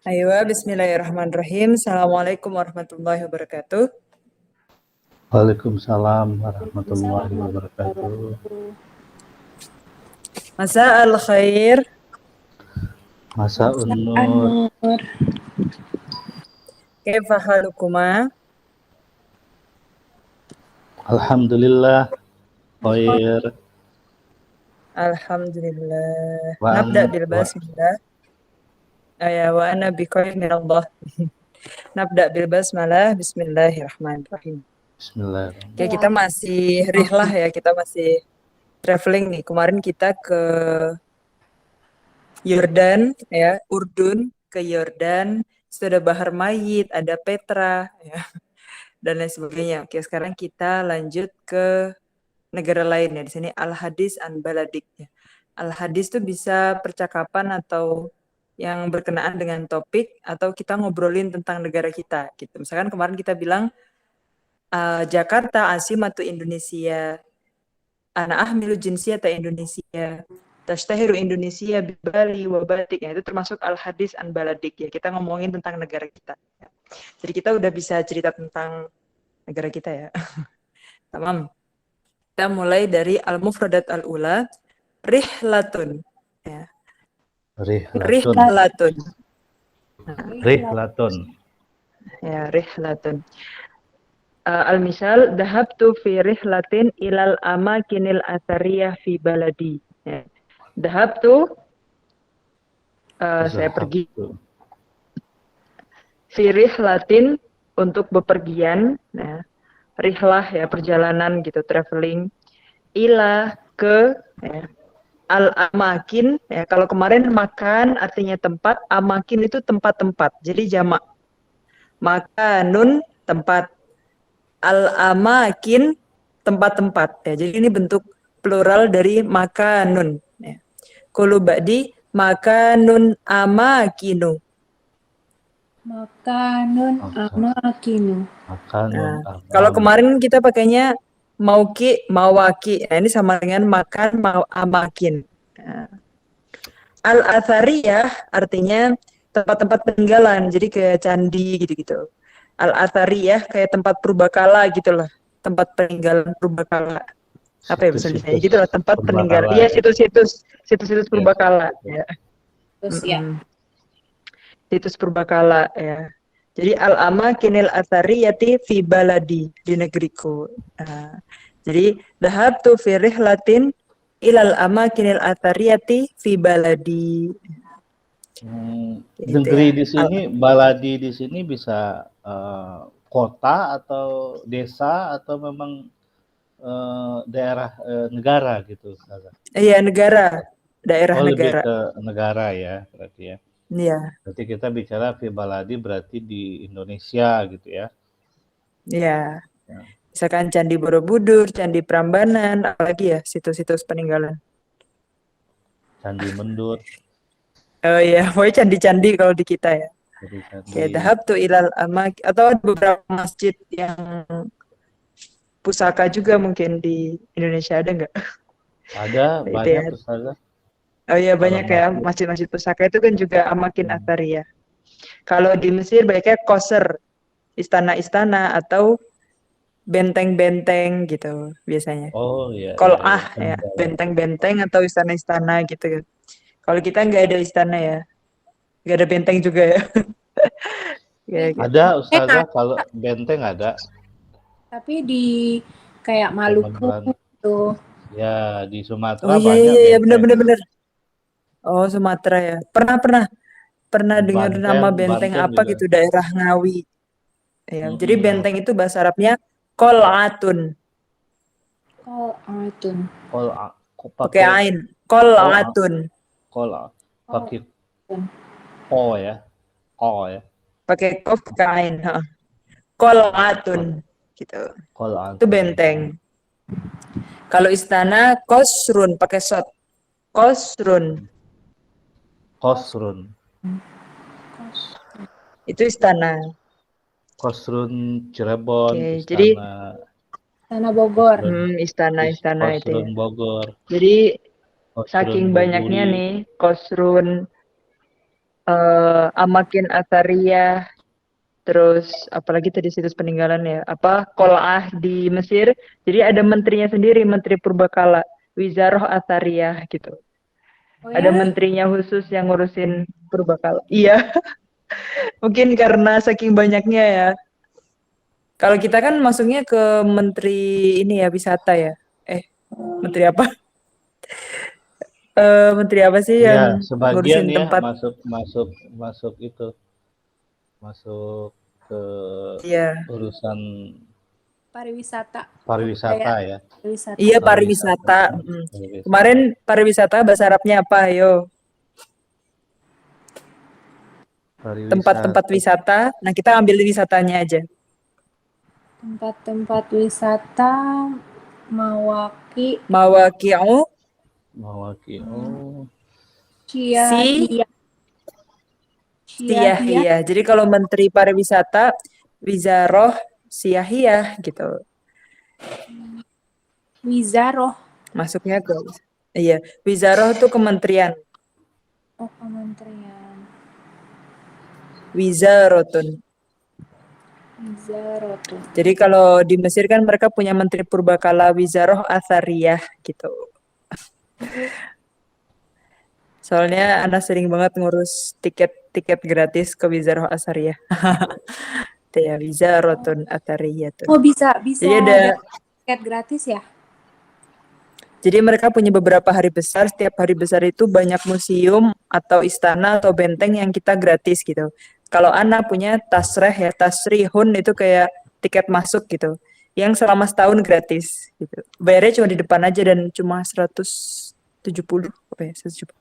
Ayo, bismillahirrahmanirrahim. Assalamualaikum warahmatullahi wabarakatuh. Waalaikumsalam warahmatullahi wabarakatuh. Masa al-khair. Masa Nur. Kaifa halukuma? Alhamdulillah khair. Alhamdulillah. Wa Nabda an- bil wa basmalah. Ya wa ana bi khairin min Allah. Nabda bil basmalah. Bismillahirrahmanirrahim. Oke, Bismillahirrahmanirrahim. kita masih rihlah ya, kita masih traveling nih. Kemarin kita ke Yordan ya, Urdun, ke Yordan, sudah Bahar Mayit, ada Petra ya, dan lain sebagainya. Oke, sekarang kita lanjut ke negara lain ya. Di sini Al-Hadis an Baladik ya. Al-Hadis itu bisa percakapan atau yang berkenaan dengan topik atau kita ngobrolin tentang negara kita gitu. Misalkan kemarin kita bilang Jakarta asimatu Indonesia. Ana ahmilu jinsiyata Indonesia. Tashtahiru Indonesia bibali wa batik. Ya, itu termasuk Al-Hadis an Baladik ya. Kita ngomongin tentang negara kita. Ya. Jadi kita udah bisa cerita tentang negara kita ya. Tamam. Kita mulai dari al-mufradat al-ula, rihlatun. Ya. Rihlatun. Rihlatun. Rihlatun. Ya, rihlatun. Al-misal, dahabtu fi rihlatin ilal amakinil athariyah fi baladi. Ya. Dahabtu, saya pergi. Fi rihlatin, untuk bepergian. Ya. Rihlah ya, perjalanan gitu, traveling. Ila, ke, ya. Al-amakin, ya, kalau kemarin makan artinya tempat, amakin itu tempat-tempat, jadi jamak. Makanun, tempat. Al-amakin, tempat-tempat. Ya, jadi ini bentuk plural dari makanun. Ya. Kulu ba'di, makanun amakinu. Makanun amakinu. Makanun Kalau kemarin kita pakainya mauki, mawaki. Nah, ini sama dengan makan, mau amakin. Nah. Al-athariyah artinya tempat-tempat peninggalan, jadi kayak candi gitu-gitu. Al-athariyah kayak tempat purbakala gitu lah, tempat peninggalan purbakala. Apa ya bahasa Indonesia? Gitu lah, tempat peninggalan. Iya, situs purbakala. Ya. Terus ya. Situs purbakala ya. Jadi al-amakinil athariyati fi baladi, di negeriku. Jadi dhahabtu fi rihlatin ilal amakinil athariyati fi baladi. Negeri di sini, baladi di sini bisa kota atau desa atau memang daerah negara gitu. Iya, negara, daerah negara. Lebih ke negara ya berarti ya. Iya. Berarti kita bicara fi baladi berarti di Indonesia gitu ya. Iya. Misalkan Candi Borobudur, Candi Prambanan, apalagi ya situs-situs peninggalan. Candi Mendut. Oh iya, pokoknya candi-candi kalau di kita ya. Kayak dhahabtu ilal amak, atau beberapa masjid yang pusaka juga mungkin di Indonesia, ada nggak? Ada, banyak pusaka. Oh iya, banyak ya, masjid-masjid pusaka itu kan juga amakin athariyah. Kalau di Mesir banyaknya koser, istana-istana atau benteng-benteng gitu biasanya. Oh iya. Kol'ah ya, benteng-benteng atau istana-istana gitu. Kalau kita nggak ada istana ya, nggak ada benteng juga ya. Ya gitu. Ada Ustazah, kalau benteng ada. Tapi di kayak Maluku gitu. Ya, di Sumatera banyak. Iya, benar. Oh, Sumatera ya. Pernah dengar nama benteng apa gitu, daerah Ngawi. Ya, jadi benteng itu bahasa Arabnya Kol'atun. Kol'atun. Pakai ain. Kol'atun. Pakai ko ya. Ko ya. Pakai kof pakai ain. Kol'atun gitu. Itu benteng. Kalau istana kosrun pakai sot. Kosrun. Itu istana. Kosrun Cirebon, istana. Jadi istana Bogor. Istana itu. Kosrun Bogor. Jadi saking banyaknya nih Kosrun, Amakin Athariyah, terus apalagi tadi situs peninggalan ya, Qol'ah di Mesir. Jadi ada menterinya sendiri, Menteri Purbakala, Wizaroh Athariyah gitu. Oh Ada ya? menterinya khusus yang ngurusin Purbakala. Iya, mungkin karena saking banyaknya ya. Kalau kita kan masuknya ke menteri ini ya, wisata ya. Menteri apa? Menteri apa sih Ya, yang sebagian ngurusin ya tempat? masuk masuk masuk itu, masuk ke Iya, urusan Pariwisata. pariwisata Kayak ya. pariwisata. iya Pariwisata. pariwisata. Kemarin Pariwisata. pariwisata bahasa Arabnya apa? Ayo, tempat-tempat Pariwisata. wisata. Nah, kita ambil wisatanya aja. Tempat-tempat wisata Mawaki, Mawaqi'u Mawaki. Oh, si Syahia, Syahia, Siyahiyah. Jadi kalau Menteri Pariwisata, Wizaroh Siyahiyah gitu. Wizaroh. Masuknya ke iya, Wizaroh itu kementerian. Oh, kementerian. Wizarotun. Wizarotuh. Jadi kalau di Mesir kan mereka punya Menteri Purbakala Wizaroh Athariyah gitu. Soalnya Ana sering banget ngurus tiket-tiket gratis ke Wizaroh Athariyah. Itu ya, Wizarotun Athariyatun. Oh, bisa Jadi ada dapat tiket gratis ya? Jadi mereka punya beberapa hari besar, setiap hari besar itu banyak museum atau istana atau benteng yang kita gratis gitu. Kalau Ana punya tasreh ya, tasrihun itu kayak tiket masuk gitu. Yang selama setahun gratis gitu. Bayarnya cuma di depan aja dan cuma 170 apa ya, 170.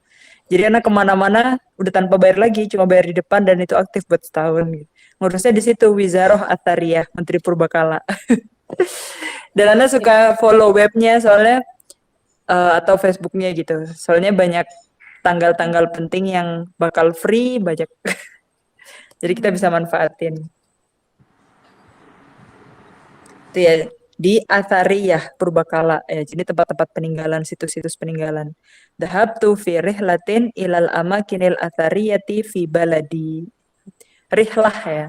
Jadi Ana kemana-mana udah tanpa bayar lagi, cuma bayar di depan dan itu aktif buat setahun gitu. Ngurusnya di situ Wizaroh Athariyah, Menteri Purbakala. Dan Ana suka follow webnya soalnya atau Facebooknya gitu. Soalnya banyak tanggal-tanggal penting yang bakal free, banyak. Jadi kita bisa manfaatin. Itu ya di Athariyah Purbakala ya. Jadi tempat-tempat peninggalan, situs-situs peninggalan. Dhahabtu fi rihlatin ilal amakinil athariyati fi baladi. Rihlah ya.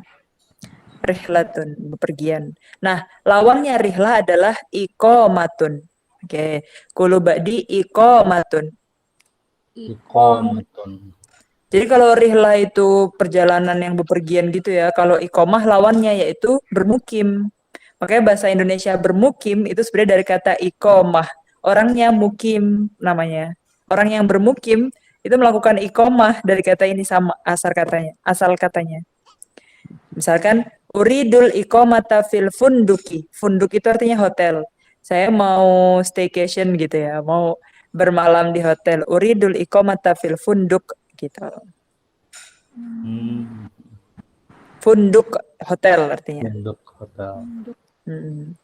Rihlatun, bepergian. Nah, lawannya rihlah adalah iqomatun. Oke, kulu ba'di iqomatun. Ikomatun. Jadi kalau rihlah itu perjalanan yang bepergian gitu ya. Kalau ikomah lawannya yaitu bermukim. Makanya bahasa Indonesia bermukim itu sebenarnya dari kata ikomah. Orangnya mukim namanya. Orang yang bermukim itu melakukan ikomah dari kata ini sama asal katanya. Asal katanya. Misalkan uridul ikomata fil funduki. Funduk itu artinya hotel. Saya mau staycation gitu ya. Mau bermalam di hotel. Uridul ikomata fil funduk gitu. Funduk hotel artinya. Untuk hotel. Hmm.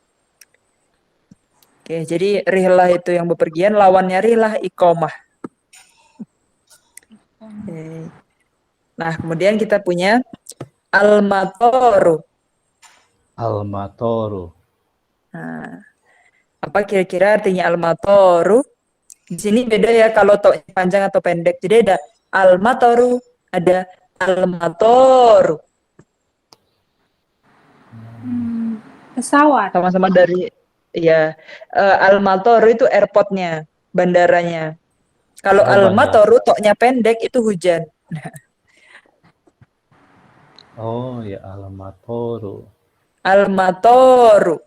Oke, jadi rihlah itu yang bepergian, lawannya rihlah iqomah. Oke. Nah, kemudian kita punya al-matoru. Almatoru. Nah, apa kira-kira artinya al-matoru? Di sini beda ya kalau to panjang atau pendek. Jadi ada al-matoru, ada al-matoru. Pesawat. Sama-sama dari ya al-matoru itu airportnya, bandaranya. Kalau Oh, bandar. al-matoru toknya pendek itu hujan. Oh, ya Almatoru. Al-matoru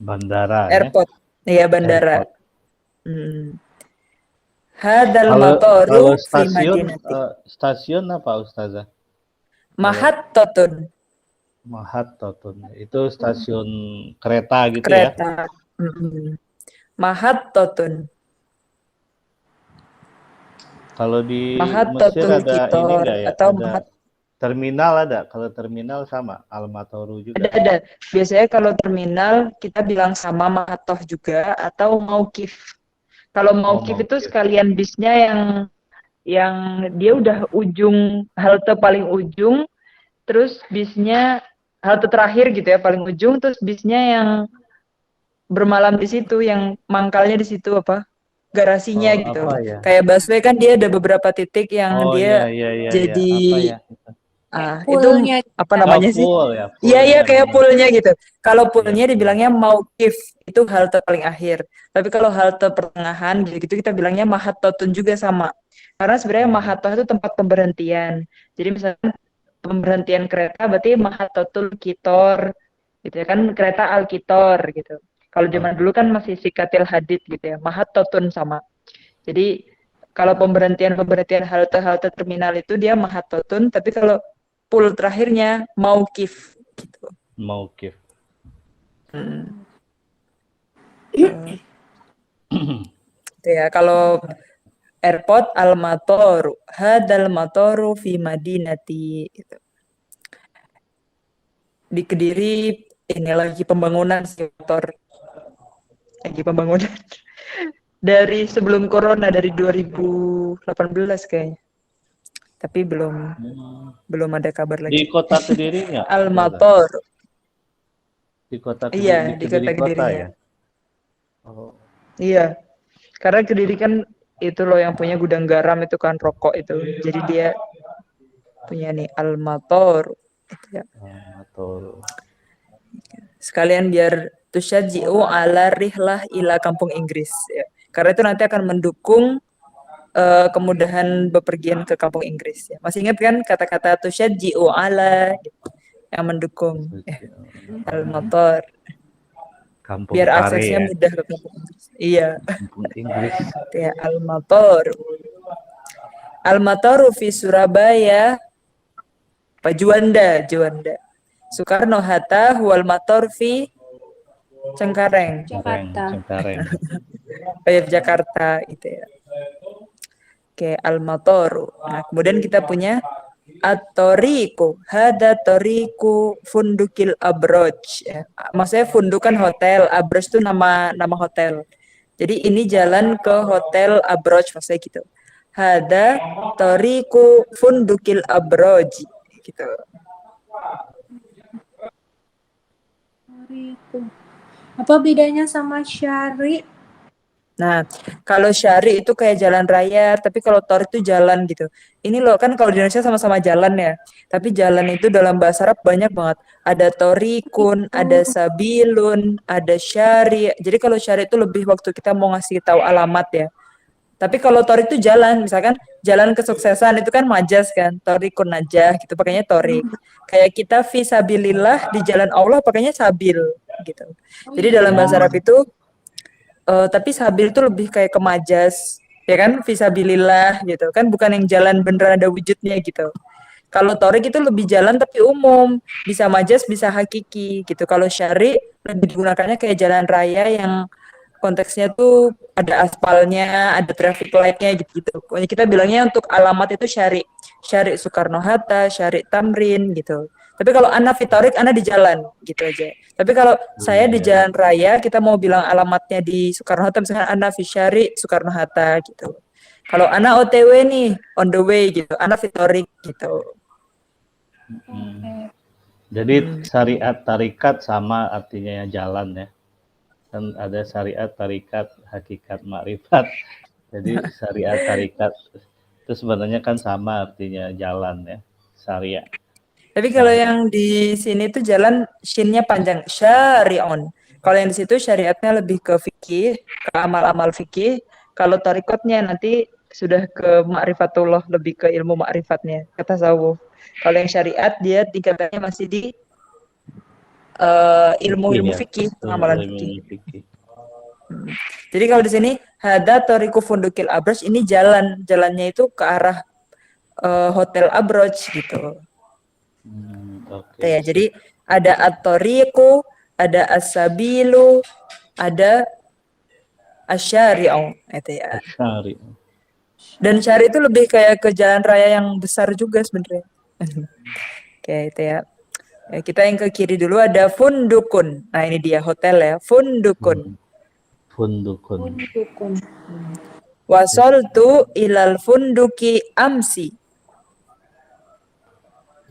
Bandara ya. airport. Iya bandara. Airport. Hadal Kalau matoru fi stasiun madinati. stasiun apa Ustazah? Mahattotun Mahattotun. Itu stasiun kereta gitu ya. kereta. Mahattotun. Kalau di Mesir Mahattotul ada ini kitor enggak ya? atau Ada terminal ada. Kalau terminal sama Almatoru juga. ada. Biasanya kalau terminal kita bilang sama mahatoh juga atau maukif. Kalau maukif itu Maukif. sekalian bisnya yang dia udah ujung halte paling ujung, terus bisnya halte terakhir gitu ya paling ujung, terus bisnya yang bermalam di situ, yang mangkalnya di situ apa? garasinya Oh, gitu. apa ya? Kayak busway kan dia ada beberapa titik yang Oh, dia iya, iya, iya, iya. jadi Apa ya? itu Poolnya apa juga. Oh, namanya sih? pool ya, Iya iya poolnya kayak benar. poolnya gitu. Kalau Iya, poolnya pool. dibilangnya mauqif itu halte paling akhir. Tapi kalau halte pertengahan gitu kita bilangnya mahattotun juga sama. Karena sebenarnya Oh, mahattah itu tempat pemberhentian. Jadi misalnya pemberhentian kereta berarti mahattotul kitor gitu ya kan kereta al kitor gitu. Kalau oh zaman dulu kan gitu. masih sikatil hadid gitu ya. Mahattotun sama. Jadi kalau pemberhentian halte-halte terminal itu dia mahattotun, tapi kalau pool terakhirnya mauqif gitu. Mauqif. Hmm. Itu ya kalau airport al-matoru hadal matoru fi madinati gitu. Di Kediri ini lagi pembangunan sih motor lagi pembangunan dari sebelum corona dari 2018 kayaknya tapi belum Hmm. belum ada kabar Di lagi. kota Kediri nggak? Zara? Al-Mator Di kota iya Kediri, di di Kediri kota kota Kedirinya ya? Oh, iya karena Kediri kan itu loh yang punya gudang garam itu kan rokok itu jadi dia punya nih Al-Mator gitu ya. betul. Sekalian biar tusyaji'u ala rihlah ila kampung Inggris ya. Karena itu nanti akan mendukung kemudahan bepergian ke kampung Inggris ya. Masih ingat kan kata-kata tusyaji'u ala gitu, yang mendukung al-motor Kampung biar Tare aksesnya ya, mudah ke kampung Inggris. Iya, kampung Inggris. ya al-motor. Al-motoru fi Surabaya, Pak Juanda, Juanda. Soekarno Hatta huwal motor fi Cengkareng. Jakarta. Cengkareng. Jakarta itu ya. Oke, al-matoru. Nah, kemudian kita punya at-toriku. Hada toriku fundukil abroj. Ya. Maksudnya funduk kan hotel, abroj itu nama hotel. Jadi ini jalan ke hotel abroj maksudnya gitu. Hada toriku fundukil abroj gitu. Itu. Apa bedanya sama syari? Nah, kalau syari itu kayak jalan raya, tapi kalau tor itu jalan gitu. Ini loh kan kalau di Indonesia sama-sama jalan ya, tapi jalan itu dalam bahasa Arab banyak banget. Ada torikun, ada sabilun, ada syari. Jadi kalau syari itu lebih waktu kita mau ngasih tahu alamat ya. Tapi kalau torik itu jalan, misalkan jalan kesuksesan itu kan majas kan, torikun najah gitu, pakainya torik. Kayak kita fisabilillah di jalan Allah pakainya sabil gitu. Jadi dalam bahasa Arab itu tapi sabil itu lebih kayak ke majas, ya kan? Fisabilillah gitu. Kan bukan yang jalan beneran ada wujudnya gitu. Kalau torik itu lebih jalan tapi umum, bisa majas, bisa hakiki gitu. Kalau syari lebih digunakannya kayak jalan raya yang konteksnya tuh ada aspalnya, ada traffic light-nya gitu-gitu. Pokoknya kita bilangnya untuk alamat itu syari. Syari Soekarno-Hatta, syari Tamrin gitu. Tapi kalau anak fitorik, anak di jalan gitu aja. Tapi kalau saya di Iya. jalan raya, kita mau bilang alamatnya di Soekarno-Hatta, misalnya anak Fisyari Soekarno-Hatta gitu. Kalau anak OTW nih, on the way gitu, anak fitorik gitu. Jadi syariat tarikat sama artinya jalan ya. Kan ada syariat tarikat hakikat makrifat. Jadi syariat tarikat itu sebenarnya kan sama artinya jalan ya. Syariat. Tapi kalau yang di sini tuh jalan shinnya panjang, syari'on. Kalau yang di situ syariatnya lebih ke fikih, ke amal-amal fikih. Kalau tarikatnya nanti sudah ke ma'rifatullah, lebih ke ilmu ma'rifatnya, ke tasawuf. Kalau yang syariat dia tingkatannya masih di ilmu-ilmu Ya, fikih, betul, amalan ilmu fikih. fikih. Jadi kalau di sini hada toriku fundukil abroj ini jalannya itu ke arah hotel abroj gitu. Oke. Ya, jadi ada at-tariqu, ada as-sabilu, ada asyari'u itu ya. Syari. Dan syari itu lebih kayak ke jalan raya yang besar juga sebenarnya. Oke, itu ya. Ya, kita yang ke kiri dulu ada fundukun. Nah, ini dia hotel ya, fundukun. Fundukun. Dukun. Wasoltu ilal funduki amsi.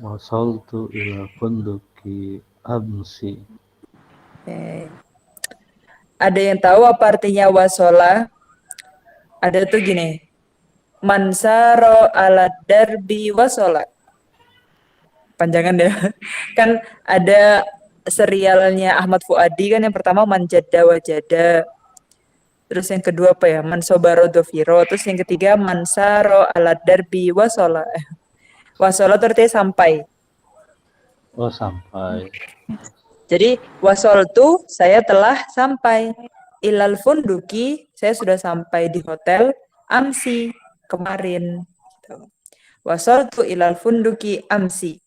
Wasaltu ila funduki amsi. Ada yang tahu apa artinya wasola? Ada tuh gini, mansaro ala darbi wasola. Panjangan deh. Kan ada serialnya Ahmad Fuadi kan yang pertama Manjada Wajada. Terus yang kedua apa ya? Mansobaro Doviro. Terus yang ketiga Mansaro ala darbi wasola. Wasola itu artinya sampai. Oh, sampai. Jadi wasol tuh saya telah sampai. Ilal funduki, saya sudah sampai di hotel amsi kemarin. Gitu. Wasol tuh ilal funduki amsi.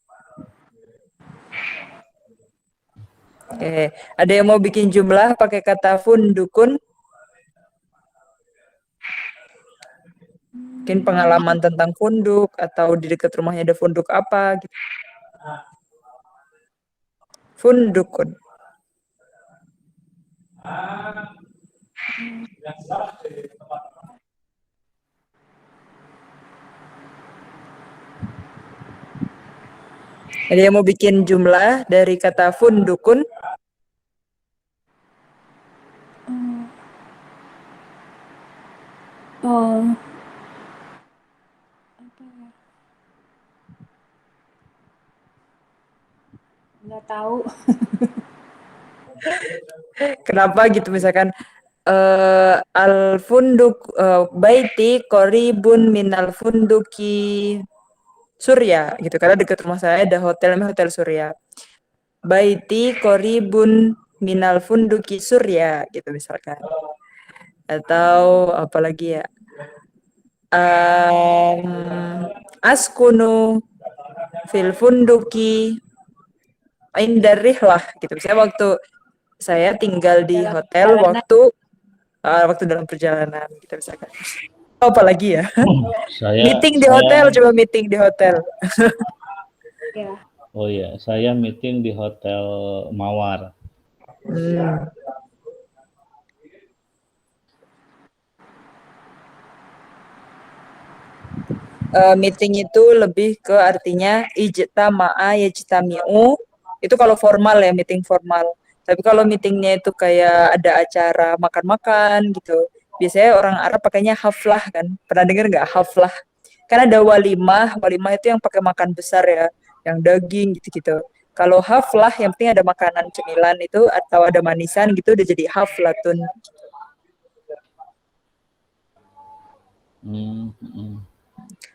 Oke, ada yang mau bikin jumlah pakai kata fundukun? Mungkin pengalaman tentang funduk atau di dekat rumahnya ada funduk apa gitu. Fundukun. Ada yang mau bikin jumlah dari kata fundukun? Oh, nggak tahu. Kenapa gitu misalkan al funduk baiti koribun minal funduki Surya gitu karena dekat rumah saya ada hotel namanya Hotel Surya. Baiti koribun minal funduki Surya gitu misalkan. Atau apalagi ya? Askunu fil funduki indar rihlah gitu. Misalnya waktu saya tinggal di Dalam hotel perjalanan. waktu dalam perjalanan gitu misalkan. Apalagi ya? Saya Meeting di hotel, coba meeting di hotel. Ya. Oh iya, saya meeting di Hotel Mawar. Hmm. Meeting itu lebih ke artinya ijtama'a yajtami'u. Itu kalau formal ya, meeting formal. Tapi kalau meetingnya itu kayak ada acara makan-makan gitu. Biasanya orang Arab pakainya haflah kan. Pernah dengar nggak haflah? Kan ada walimah, walimah itu yang pakai makan besar ya, yang daging gitu-gitu. Kalau haflah yang penting ada makanan cemilan itu atau ada manisan gitu udah jadi haflatun.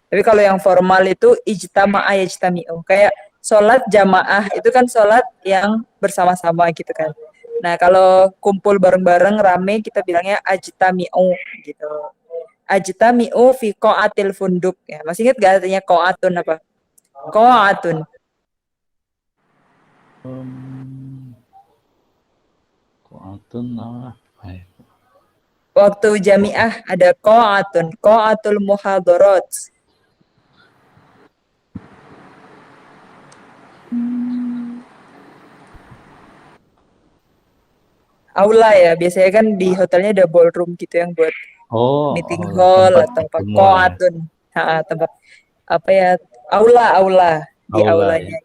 Tapi kalau yang formal itu ijtama'a yajtami'u. Kayak sholat jamaah itu kan sholat yang bersama-sama gitu kan. Nah kalau kumpul bareng-bareng rame kita bilangnya ajtami'u gitu. Ajtami'u fi qa'atil funduk. Ya, masih ingat gak artinya qa'atun apa? Qa'atun. Qa'atun apa? Waktu jamiah ada qa'atun, qa'atul muhadarat. Aula ya, biasanya kan di hotelnya ada ballroom gitu yang buat meeting hall Tempat atau apa semua ya. qa'atun. Tempat apa ya? Aula di Aula ya. aulanya.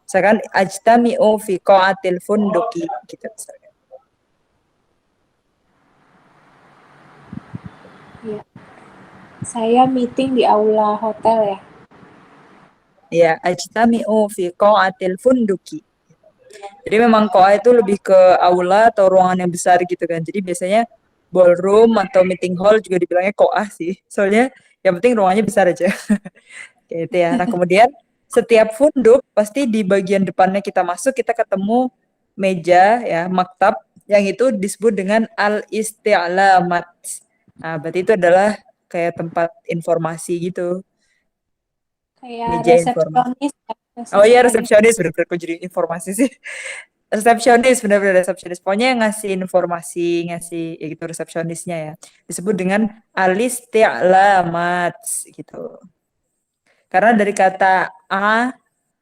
Misalkan ajtami'u fi qa'atil funduki gitu misalkan. Ya. Saya meeting di aula hotel ya. Ya, ajtami'u fi qa'atil funduki. Jadi memang koa itu lebih ke aula atau ruangan yang besar gitu kan. Jadi biasanya ballroom atau meeting hall juga dibilangnya koa sih. Soalnya yang penting ruangannya besar aja. Kayak itu ya. Nah kemudian setiap funduk pasti di bagian depannya kita masuk kita ketemu meja ya maktab yang itu disebut dengan al-isti'lamat. Nah berarti itu adalah kayak tempat informasi gitu. Kayak Meja informasi. resepsionis. Oh iya resepsionis bener-bener kok jadi informasi sih. Resepsionis benar-benar resepsionis. Pokoknya yang ngasih informasi, ngasih ya gitu resepsionisnya ya. Disebut dengan alisti'lamat gitu. Karena dari kata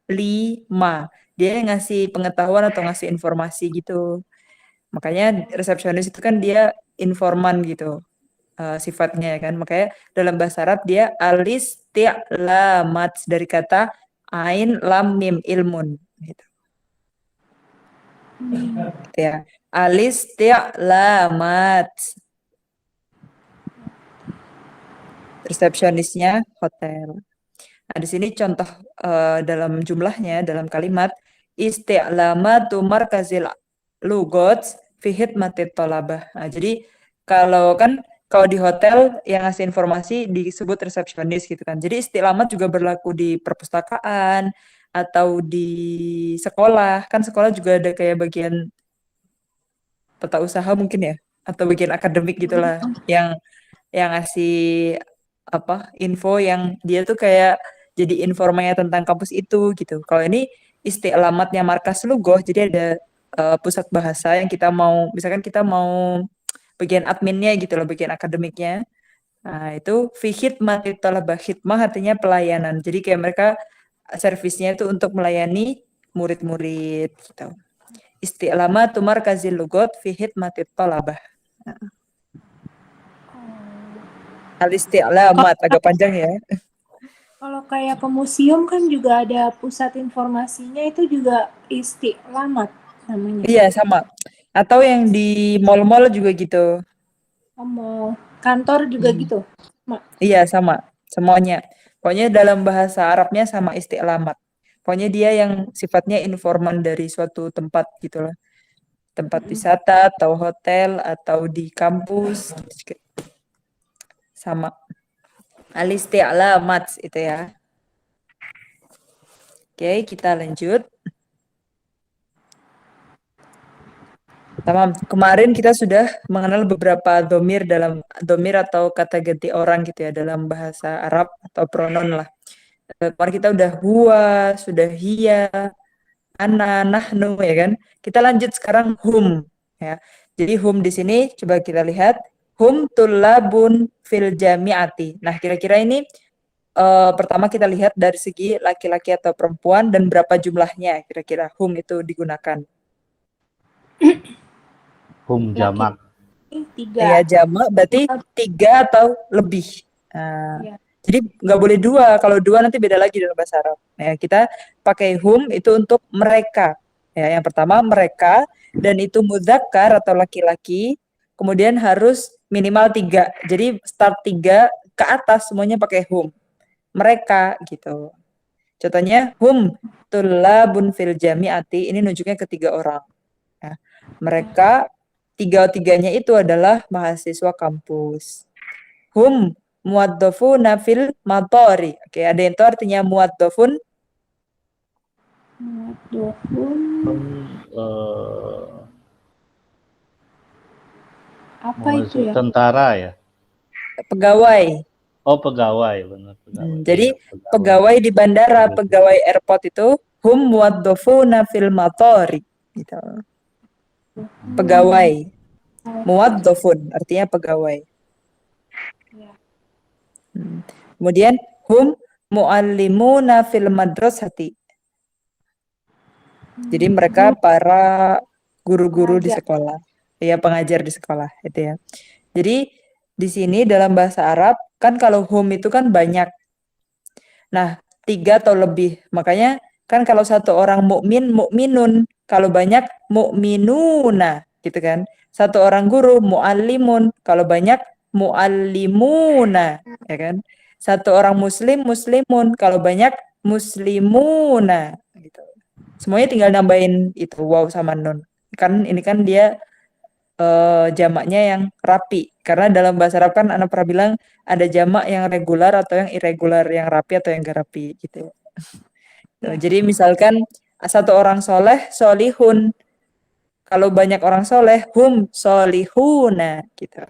lima dia yang ngasih pengetahuan atau ngasih informasi gitu. Makanya resepsionis itu kan dia informan gitu sifatnya ya kan. Makanya dalam bahasa Arab dia alisti'lamat dari kata ain lam mim ilmun gitu. Ya, alisti'lamat. resepsionisnya hotel. Nah, di sini contoh dalam jumlahnya, dalam kalimat isti'lamatu markazil lugot fi khidmatit thalabah. Nah, jadi kalau di hotel yang ngasih informasi disebut resepsionis gitu kan. Jadi isti'lamat juga berlaku di perpustakaan atau di sekolah. Kan sekolah juga ada kayak bagian tata usaha mungkin ya, atau bagian akademik gitulah yang ngasih info yang dia tuh kayak jadi informannya tentang kampus itu gitu. Kalau ini isti'lamatnya markas Lugoh, jadi ada pusat bahasa yang misalkan kita mau bagian adminnya gitu loh, bagian akademiknya. Nah, itu fi khidmatit thalabah, khidmah artinya pelayanan. Jadi kayak mereka servisnya itu untuk melayani murid-murid gitu. Isti'lamatu markazil lugot fi khidmatit thalabah. Al-isti'lamat agak panjang ya. Kalau kayak ke museum kan juga ada pusat informasinya, itu juga istiqlamat namanya. Iya, sama. Atau yang di mall-mall juga gitu. Mau kantor juga gitu, Mak. Iya, sama. Semuanya. Pokoknya dalam bahasa Arabnya sama isti'lamat. Pokoknya dia yang sifatnya informan dari suatu tempat gitu lah. Tempat wisata atau hotel atau di kampus gitu. Sama. Al-isti'lamat itu ya. Oke, kita lanjut. Tamam. Kemarin kita sudah mengenal beberapa domir atau kata ganti orang gitu ya dalam bahasa Arab atau pronoun lah. Kemarin kita udah huwa, sudah hiya, ana, nahnu ya kan. Kita lanjut sekarang hum ya. Jadi hum di sini coba kita lihat hum tullabun fil jami'ati. Nah, kira-kira ini pertama kita lihat dari segi laki-laki atau perempuan dan berapa jumlahnya kira-kira hum itu digunakan. Hum jamak. Tiga. Ya jamak berarti 3 atau lebih. Nah, Ya. jadi nggak boleh 2. Kalau 2 nanti beda lagi dalam bahasa Arab. Nah, kita pakai hum itu untuk mereka. Ya, yang pertama mereka dan itu mudzakkar atau laki-laki. Kemudian harus minimal 3. Jadi start 3 ke atas semuanya pakai hum. Mereka gitu. Contohnya hum tullabun fil jami'ati, ini nunjuknya ke 3 orang. Ya, mereka tiga-tiganya itu adalah mahasiswa kampus. Hum muwaddafuna fil matori. Oke, ada yang tahu artinya muwaddafun? Muwaddafun apa itu ya? Tentara ya? Pegawai. Oh, pegawai, benar pegawai. Jadi Iya, pegawai di bandara, pegawai airport itu hum muwaddafuna fil matori gitu. Pegawai. Muwaddafun artinya pegawai. Kemudian hum muallimuna fil madrasati. Jadi mereka para guru-guru di sekolah. Ya, pengajar di sekolah itu ya. Jadi di sini dalam bahasa Arab kan kalau hum itu kan banyak. Nah, 3 atau lebih. Makanya kan kalau satu orang mukmin, mukminun. Kalau banyak mukminuna gitu kan. Satu orang guru muallimun. Kalau banyak muallimuna ya kan. Satu orang muslim muslimun. Kalau banyak muslimuna gitu. Semuanya tinggal nambahin itu waw sama nun. Kan ini kan dia jamaknya yang rapi. Karena dalam bahasa Arab kan anak pernah bilang ada jamak yang regular atau yang irregular, yang rapi atau yang gak rapi gitu. Tuh, jadi misalkan satu orang soleh, solihun. Kalau banyak orang soleh, hum solihuna gitu.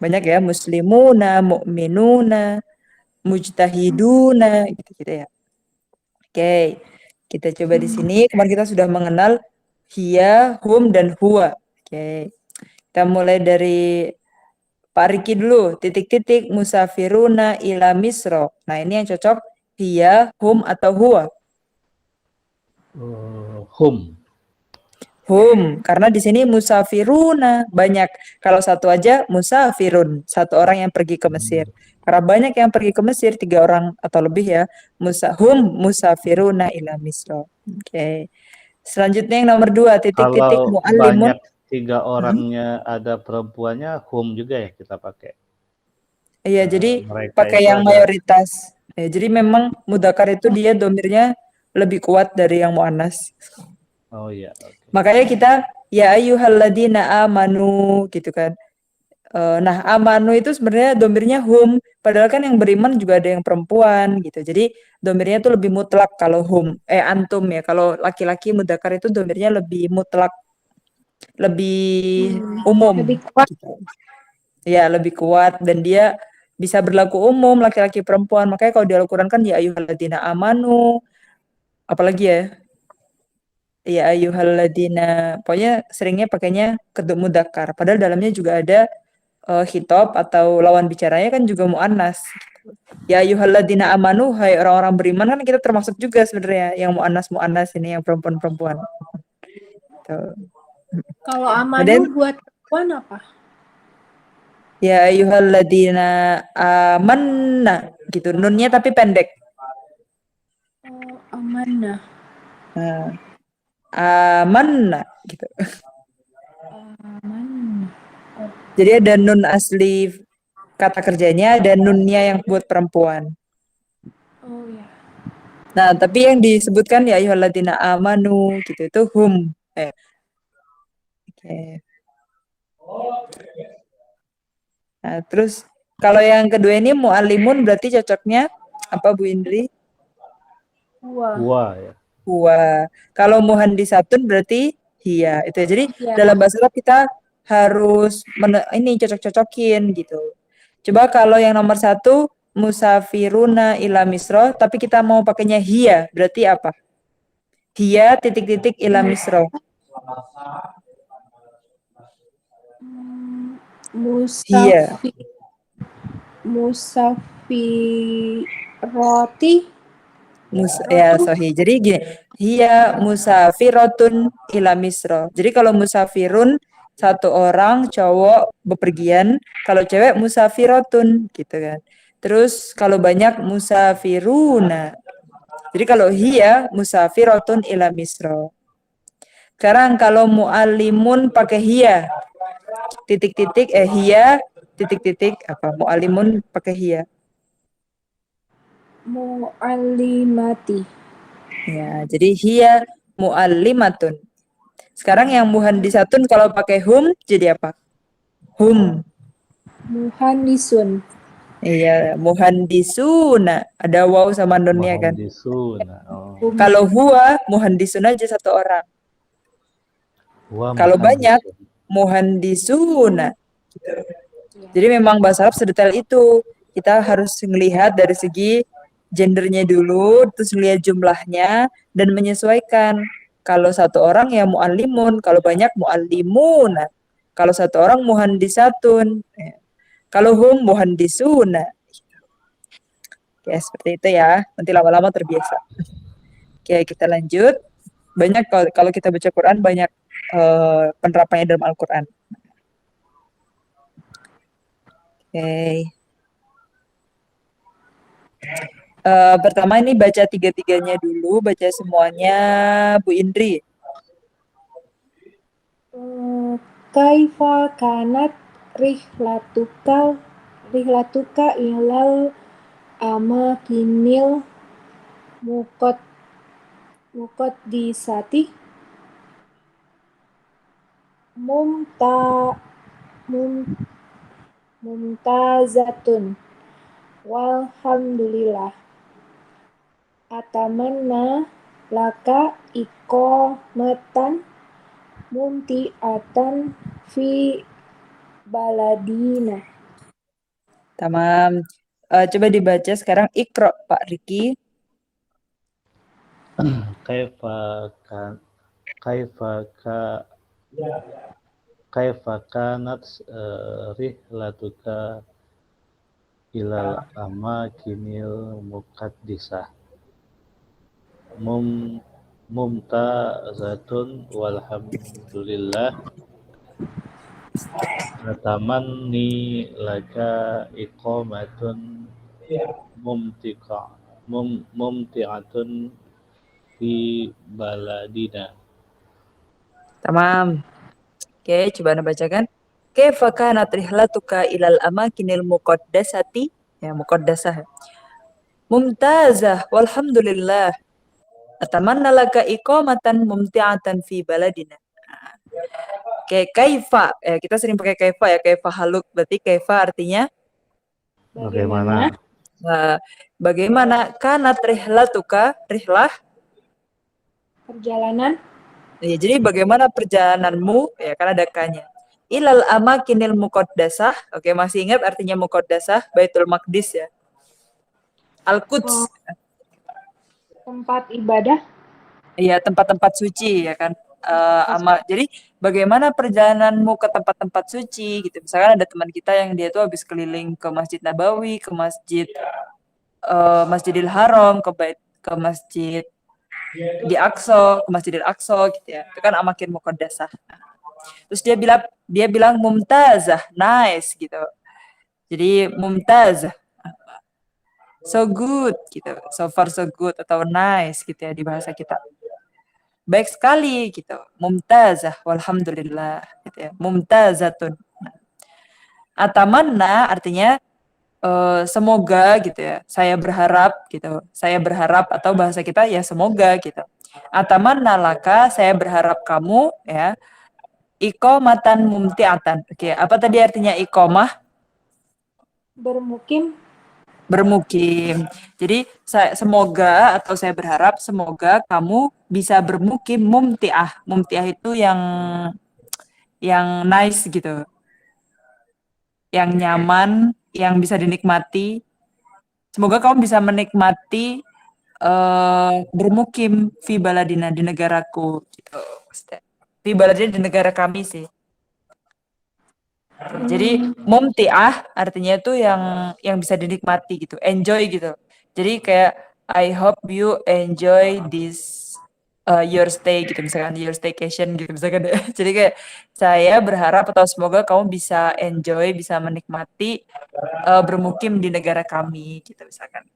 Banyak ya, muslimuna, mu'minuna, mujtahiduna gitu-gitu ya. Oke, kita coba di sini. Kemarin kita sudah mengenal hiya, hum, dan huwa. Oke, kita mulai dari Pak Riki dulu. Titik-titik musafiruna ila misro. Nah, ini yang cocok hiya, hum, atau huwa. Hum. Hum, karena di sini musafiruna banyak. Kalau satu aja musafirun, satu orang yang pergi ke Mesir. Karena banyak yang pergi ke Mesir, 3 orang atau lebih ya. Hum musafiruna ila misro. Oke. Selanjutnya yang nomor 2, titik-titik Kalau muallimun. banyak 3 orangnya ada perempuannya, hum juga ya kita pakai. Iya, jadi mereka pakai itu yang ada. mayoritas. Ya, jadi memang mudzakkar itu dia domirnya lebih kuat dari yang muannas. Oh iya, oke. Makanya kita ya ayyuhalladzina amanu gitu kan. Nah, amanu itu sebenarnya domirnya hum, padahal kan yang beriman juga ada yang perempuan gitu. Jadi domirnya itu lebih mutlak kalau hum, antum ya. Kalau laki-laki mudzakkar itu domirnya lebih mutlak, lebih umum Lebih kuat. gitu. Ya, lebih kuat dan dia bisa berlaku umum laki-laki perempuan. Makanya kalau di Al-Qur'an kan ya ayyuhalladzina amanu, apalagi ya? Ya ayyuhalladzina, pokoknya seringnya pakainya kedua mudzakkar. Padahal dalamnya juga ada khitab atau lawan bicaranya kan juga muannas. Ya ayyuhalladzina amanu, hai orang-orang beriman kan kita termasuk juga sebenarnya yang muannas ini yang perempuan-perempuan. Tuh. Kalau Kemudian amanu buat perempuan apa? ya ayyuhalladzina amanna gitu. Nunnya tapi pendek. Oh, amanah. Nah, amanna gitu. Amanah. Jadi ada nun asli kata kerjanya, ada nunnya yang buat perempuan. Oh ya. Nah, tapi yang disebutkan ya ayyuhalladzina amanu gitu itu hum. Oke. Nah, terus kalau yang kedua ini mu'allimun berarti cocoknya apa Bu Indri? Wah. Wah ya. Huwa. Kalau muhandisatun berarti hiya. Itu ya. Jadi Ya. dalam bahasa Arab kita harus ini cocok-cocokin gitu. Coba kalau yang nomor satu musafiruna ila misro, tapi kita mau pakainya hiya, berarti apa? Hiya titik-titik ila misro. Hiya. Musafi. Musafiroti. Ya, Rotu. sahih. Jadi gini, hiya musafirotun ila misro. Jadi kalau musafirun satu orang cowok bepergian, kalau cewek musafirotun gitu kan. Terus kalau banyak musafiruna. Jadi kalau hiya musafirotun ila misro. Sekarang kalau muallimun pakai hiya, titik-titik hiya titik-titik apa? Muallimun pakai hiya. Mu'allimati. Ya, jadi hiya muallimatun. Sekarang yang muhandisatun kalau pakai hum jadi apa? Hum. Muhandisun. Iya, muhandisuna. Ada waw sama nunnya kan. Muhandisuna. Oh. Kalau huwa muhandisun aja satu orang. Wah, Kalau banyak muhandisun. muhandisuna. Jadi memang bahasa Arab sedetail itu. Kita harus melihat dari segi gendernya dulu, terus lihat jumlahnya dan menyesuaikan. Kalau satu orang ya muallimun, kalau banyak muallimuna. Kalau satu orang muhandisatun. Kalau hum muhandisuna. Ya, seperti itu ya. Nanti lama-lama terbiasa. Oke, kita lanjut. Banyak kalau kita baca Quran banyak penerapannya dalam Al-Quran. Oke. Pertama ini baca tiga-tiganya dulu, baca semuanya Bu Indri. Kaifa kanat rihlatuka ilal amakinil muqaddisati mumta mum, mumtazatun walhamdulillah atamanna laka iqamatan mumtiatan fi baladina. Tamam. Coba dibaca sekarang Iqra Pak Riki. Kaifa kanat rihlatuka ilal amakinil muqaddisah mumtazatun walhamdulillah natamanni laka iqamatun mumti'atun fi baladina. Tamam. Oke, coba Anda bacakan. kaifa kanat rihlatuka ilal amakinil muqaddasati, ya muqaddasah, mumtazah walhamdulillah, atamanna laka iqamatan mumti'atan fi baladina. Kayak kaifa, ya kita sering pakai kaifa ya, kaifa haluk, berarti kaifa artinya Bagaimana? bagaimana kanat rihlatuka, rihlah, Perjalanan ya, jadi bagaimana perjalananmu, ya kan ada kanya. Ilal amakinil muqaddasah, oke masih ingat artinya muqaddasah, Baitul Maqdis ya. Al-Quds, tempat ibadah. iya tempat-tempat suci ya kan. Jadi bagaimana perjalananmu ke tempat-tempat suci gitu. Misalkan ada teman kita yang dia tuh habis keliling ke Masjid Nabawi, ke Masjidil Haram, ke Masjid di Aqsa, ke Masjidil Aqsa gitu ya. Itu kan amakin muqaddasah. Terus dia bilang mumtazah, nice gitu. Jadi mumtazah, so good gitu, so far so good atau nice gitu ya di bahasa kita. Baik sekali gitu, mumtazah, walhamdulillah gitu ya, mumtazatun. Atamanna artinya semoga gitu ya, saya berharap atau bahasa kita ya semoga gitu. Atamanna laka, saya berharap kamu ya, iqamatan mumti'atan. Oke, apa tadi artinya iqamah? Bermukim. Jadi semoga atau saya berharap semoga kamu bisa bermukim mumtiah. Mumtiah itu yang nice gitu, yang nyaman, yang bisa dinikmati. Semoga kamu bisa menikmati bermukim fi baladina, di negaraku gitu. Fi baladina, di negara kami sih. Jadi mumtiah artinya itu yang bisa dinikmati gitu, enjoy gitu. Jadi kayak I hope you enjoy this your stay gitu, misalkan your staycation gitu misalkan. Jadi kayak saya berharap atau semoga kamu bisa enjoy, bisa menikmati bermukim di negara kami gitu misalkan.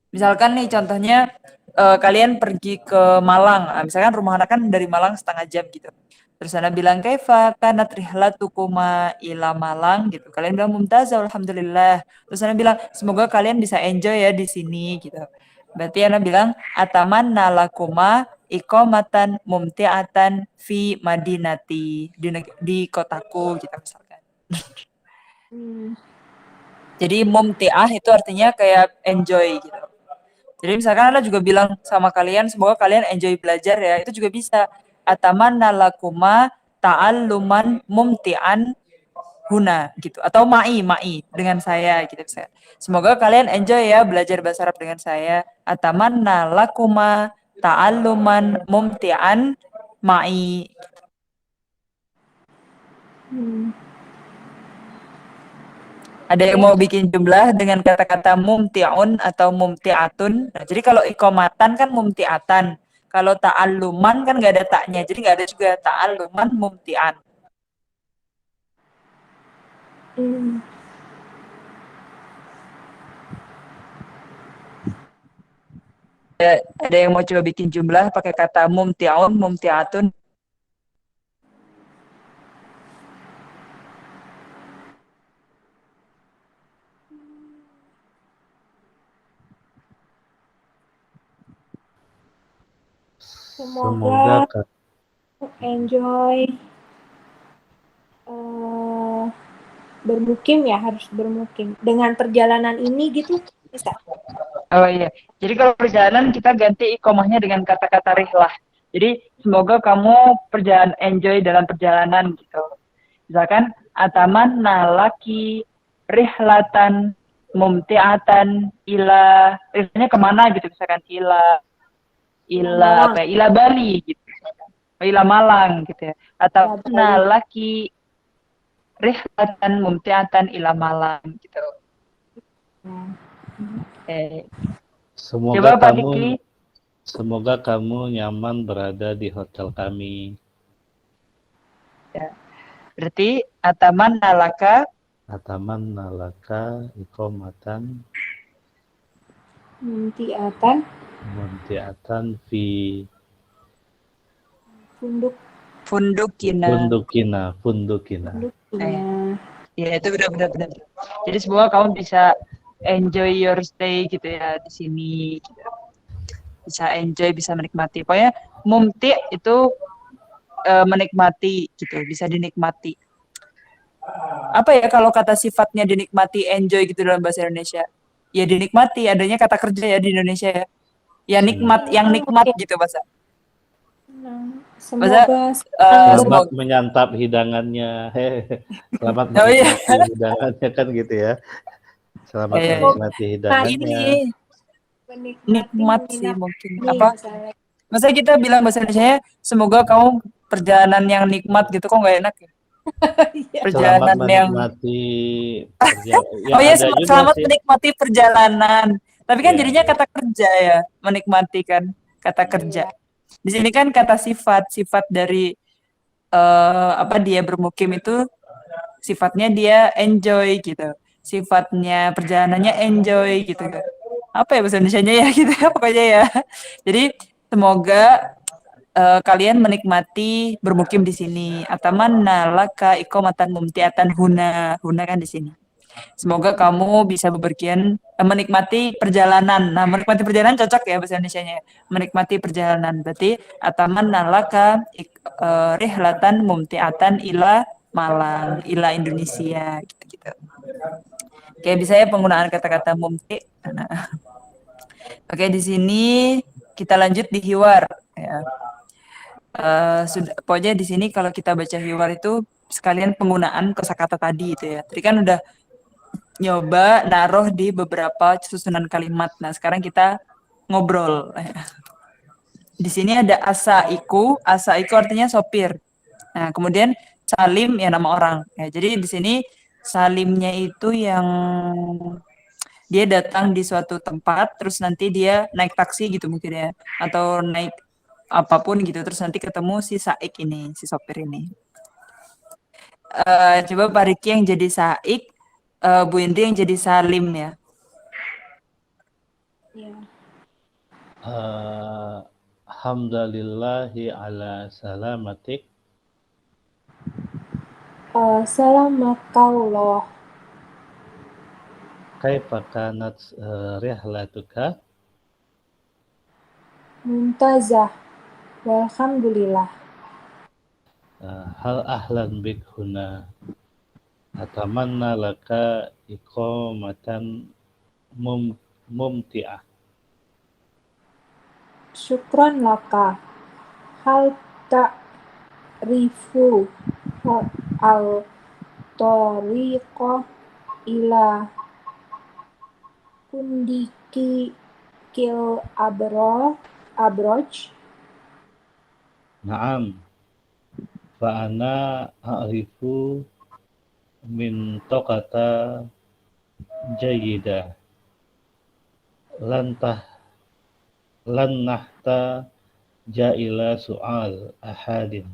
Misalkan nih contohnya kalian pergi ke Malang, misalkan rumah anak kan dari Malang setengah jam gitu. Terus Ana bilang kaifa kanat rihlatukuma ila Malang gitu. Kalian bilang mumtazah alhamdulillah. Terus Ana bilang semoga kalian bisa enjoy ya di sini gitu. Berarti Ana bilang atamanna lakuma iqamatan mumti'atan fi madinati, di kotaku gitu misalkan. Jadi mumti'ah itu artinya kayak enjoy gitu. Jadi misalkan Anda juga bilang sama kalian, semoga kalian enjoy belajar ya, itu juga bisa. Atamanna lakuma ta'alluman mumti'an huna gitu. Atau ma'i dengan saya gitu. Semoga kalian enjoy ya belajar bahasa Arab dengan saya. Atamanna lakuma ta'alluman mumti'an ma'i. Ada yang mau bikin jumlah dengan kata-kata mumti'un atau mumti'atun. Nah, jadi kalau iqomatan kan mumti'atan. Kalau ta'alluman kan nggak ada taknya. Jadi nggak ada juga ta'alluman mumti'an. Ada yang mau coba bikin jumlah pakai kata mumti'un, mumti'atun? Semoga enjoy bermukim ya, harus bermukim dengan perjalanan ini gitu bisa. Oh iya, jadi kalau perjalanan kita ganti ikomahnya dengan kata-kata rihlah. Jadi semoga kamu enjoy dalam perjalanan gitu. Misalkan ataman nalaki rihlatan mumti'atan ila, rihlanya kemana gitu, misalkan ila Bali gitu, ila Malang gitu ya. Atau nalaki rihlatan mumti'atan ila Malang gitu. Semoga kamu nyaman berada di hotel kami. Ya. Berarti ataman nalaka iqamatan mumti'atan fi funduk Fundukina. Fundukina. Ya itu benar. Jadi semoga kamu bisa enjoy your stay gitu ya di sini. Gitu. Bisa enjoy, bisa menikmati. Pokoknya mumti itu menikmati gitu, bisa dinikmati. Apa ya kalau kata sifatnya dinikmati, enjoy gitu dalam bahasa Indonesia? Ya dinikmati, adanya kata kerja ya di Indonesia ya. Ya nikmat, yang nikmat gitu bahasa. Semoga selamat menyantap hidangannya. Selamat menikmati hidangannya kan gitu ya. Selamat menikmati hidangannya. Nikmat sih mungkin. Apa? Masa kita bilang bahasa Indonesia, semoga kamu perjalanan yang nikmat gitu, kok nggak enak ya? Perjalanan selamat yang menikmati oh ya, selamat menikmati perjalanan. Tapi kan jadinya kata kerja ya, menikmati kan kata kerja. Di sini kan kata sifat dari apa dia bermukim itu sifatnya dia enjoy gitu. Sifatnya perjalanannya enjoy gitu kan. Apa ya bahasa Indonesianya ya gitu ya pokoknya ya. Jadi semoga kalian menikmati bermukim di sini. Atamanna laka iqamatan mumtiatan huna kan di sini. Semoga kamu bisa bepergian menikmati perjalanan. Nah, menikmati perjalanan cocok ya bahasa Indonesianya. Menikmati perjalanan berarti atamanna laka rihlatan mumtiatan ila Malang, ila Indonesia gitu-gitu. Kayak bisa ya penggunaan kata-kata mumti. Nah. Oke, di sini kita lanjut di hiwar ya. Pokoknya di sini kalau kita baca hiwar itu sekalian penggunaan kosakata tadi itu ya. Tadi kan udah nyoba naruh di beberapa susunan kalimat. Nah, sekarang kita ngobrol. Di sini ada asaiku artinya sopir. Nah, kemudian salim ya nama orang. Ya, jadi di sini salimnya itu yang dia datang di suatu tempat, terus nanti dia naik taksi gitu mungkin ya, atau naik apapun gitu, terus nanti ketemu si saik ini, si sopir ini. Coba Pak Riki yang jadi saik, Bu Indri yang jadi salim ya. Alhamdulillahi ala salamatik. Salamakallah. Kaifa kanat rihlatuka? Mumtazah. Walhamdulillah. Hal ahlan bik huna. Atamanna laka iqamatan mumti'ah. Syukran laka. Hal ta'rifu al-tariqah ila kundiki kil abroj. Naam. Fa'ana a'rifu min taqata jayyida. Lan nahta ja'ila su'al ahadin.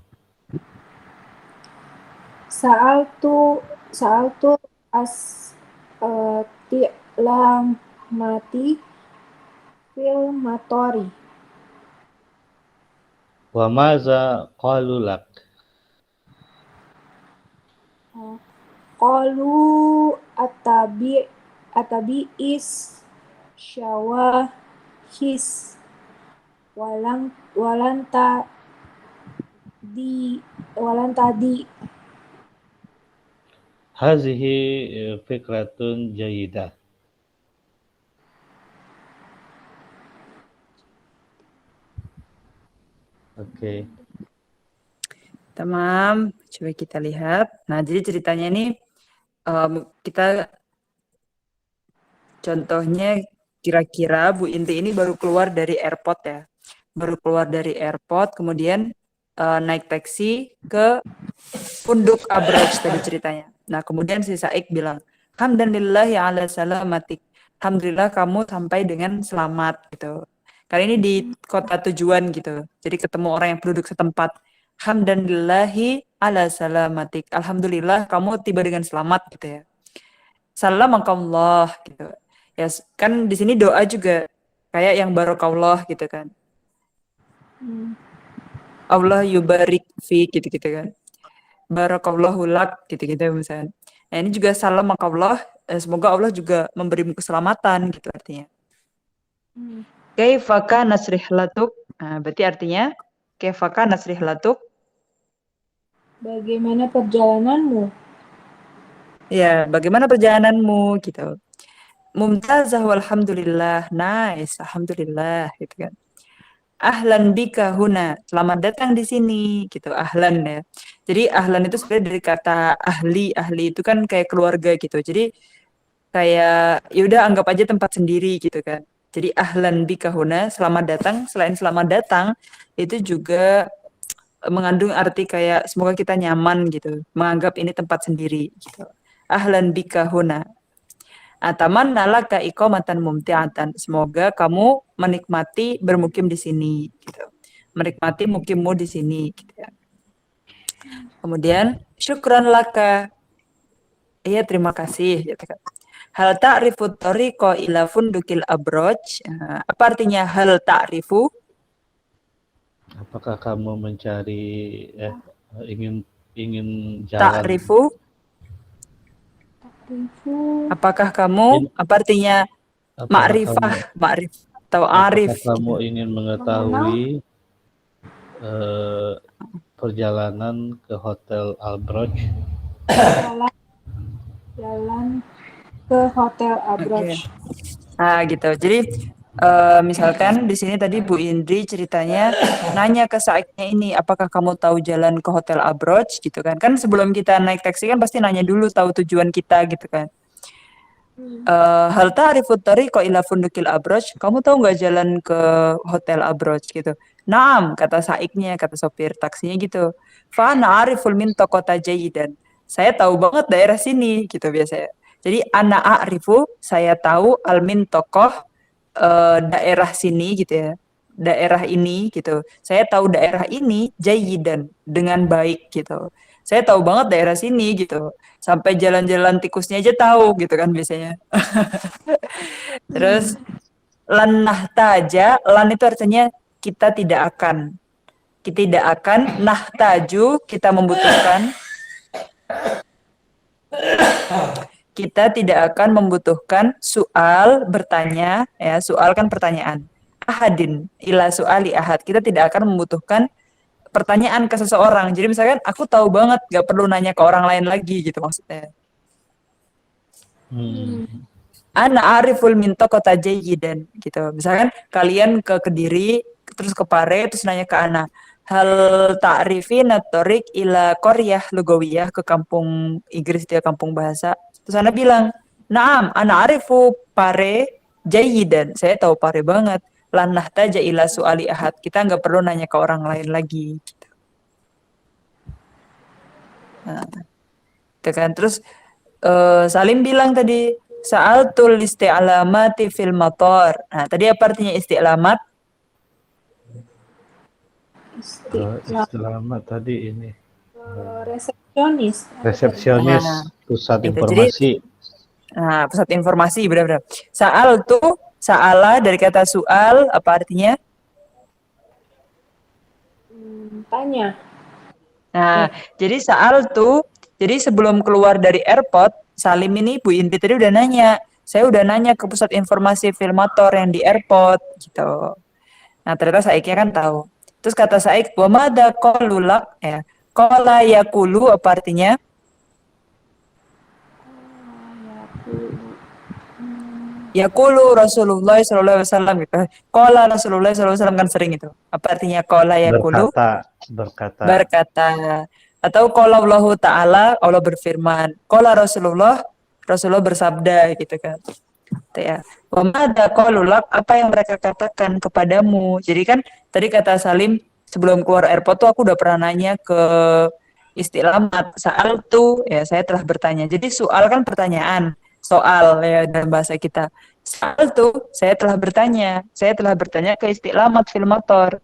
Sa'altu ti'lamati fil matori. Wa maza qalu lak? Qalu atabi'is syawahis walanta di Hazihi fikratun jayyidah. Oke. Tamam, coba kita lihat. Nah, jadi ceritanya ini kita contohnya kira-kira Bu Indri ini baru keluar dari airport ya. Baru keluar dari airport, kemudian naik taksi ke Punduk Abraj tadi ceritanya. Nah, kemudian si Saik bilang, Hamdanillahi ala salamatik. Alhamdulillah kamu sampai dengan selamat gitu. Kali ini di kota tujuan gitu. Jadi ketemu orang yang penduduk setempat. Hamdanillahi ala salamatik. Alhamdulillah kamu tiba dengan selamat gitu ya. Salamakallah gitu. Ya kan di sini doa juga kayak yang barokallah gitu kan. Allah yubarik fi gitu-gitu kan. Barakallahu lak gitu-gitu misalnya. Nah, ini juga salam maka Allah, semoga Allah juga memberimu keselamatan gitu artinya. Hmm. Kaifaka nasrih latuk. Nah, berarti artinya kaifaka nasrih latuk. Bagaimana perjalananmu? Ya, bagaimana perjalananmu gitu. Mumtazah walhamdulillah. Nice, alhamdulillah gitu kan. Ahlan bika huna. Selamat datang di sini gitu. Ahlan ya. Jadi ahlan itu sebenarnya dari kata ahli. Ahli itu kan kayak keluarga gitu. Jadi kayak yaudah anggap aja tempat sendiri gitu kan. Jadi ahlan bika huna, selamat datang. Selain selamat datang, itu juga mengandung arti kayak semoga kita nyaman gitu. Menganggap ini tempat sendiri gitu. Ahlan bika huna. Atamanna laka iqamatan mumti'atan. Semoga kamu menikmati bermukim di sini gitu. Menikmati mukimmu di sini gitu ya. Kemudian syukran laka. Iya, terima kasih gitu kan. Hal ta'rifu tariqa ila fundukil abroj. Apa artinya hal ta'rifu? Apakah kamu mencari ingin jalan? Ta'rifu. Apakah kamu apa artinya ma'rifah, ma'rif atau arif? Apakah kamu ingin mengetahui perjalanan ke Hotel Albroj? Jalan ke Hotel Abroj. Okay. Nah, gitu. Jadi misalkan di sini tadi Bu Indri ceritanya nanya ke Saiknya ini, apakah kamu tahu jalan ke Hotel Abroj gitu kan? Kan sebelum kita naik taksi kan pasti nanya dulu tahu tujuan kita gitu kan. Hal ta'rifut tariqa ila fundukil Abroj? Kamu tahu nggak jalan ke Hotel Abroj gitu? Naam, kata Saiknya, kata sopir taksinya gitu. Fa na'ariful min taqata jayidan. Saya tahu banget daerah sini gitu biasanya. Jadi ana a'rifu, saya tahu almin tokoh daerah sini gitu ya. Daerah ini gitu. Saya tahu daerah ini jayidan dengan baik gitu. Saya tahu banget daerah sini gitu. Sampai jalan-jalan tikusnya aja tahu gitu kan biasanya. Terus lan nahtaja, lan itu artinya kita tidak akan. Kita tidak akan, nahtaju kita membutuhkan. Kita tidak akan membutuhkan soal bertanya, ya soal kan pertanyaan. Ahadin ila soali ahad. Kita tidak akan membutuhkan pertanyaan ke seseorang. Jadi misalkan aku tahu banget, gak perlu nanya ke orang lain lagi gitu maksudnya. Ana ariful minto kota jayidan gitu. Misalkan kalian ke Kediri, terus ke Pare, terus nanya ke Ana, hal ta'rifin at-tariq ila qaryah lugawiyah, ke kampung Inggris dia, kampung bahasa. Terus Ana bilang, "Naam, ana arifu Pare jayidan." Saya tahu Pare banget. Lan nahtaja ila su'ali ahad. Kita nggak perlu nanya ke orang lain lagi. Gitu. Nah, itu kan. Terus Salim bilang tadi, sa'altul isti'lamati fil matar. Nah, tadi apa artinya isti'lamat? Isti'lamat tadi ini. Resepsionis. Resepsionis pusat gitu. informasi. Jadi, pusat informasi benar-benar. Sa'al tuh, sa'ala dari kata soal, apa artinya? Tanya. Nah, jadi sa'al tuh, jadi sebelum keluar dari airport, Salim ini Bu Indri tadi udah nanya. Saya udah nanya ke pusat informasi filmator yang di airport gitu. Nah, ternyata Saiknya kan tahu. Terus kata Saik, wa madza qalulak ya. Qala yaqulu apa artinya? Yaqulu Rasulullah sallallahu alaihi wasallam gitu. Qala Rasulullah sallallahu alaihi wasallam kan sering itu. Apa artinya qala yaqulu? Berkata. Atau qala Allahu taala, Allah berfirman. Qala Rasulullah bersabda gitu kan. Gitu ya. Wa madza qalulak, apa yang mereka katakan kepadamu. Jadi kan tadi kata Salim sebelum keluar airport tuh aku udah pernah nanya ke istilamat. Soal tuh ya saya telah bertanya. Jadi soal kan pertanyaan, soal ya dalam bahasa kita. Soal tuh saya telah bertanya. Saya telah bertanya ke istilamat filmator,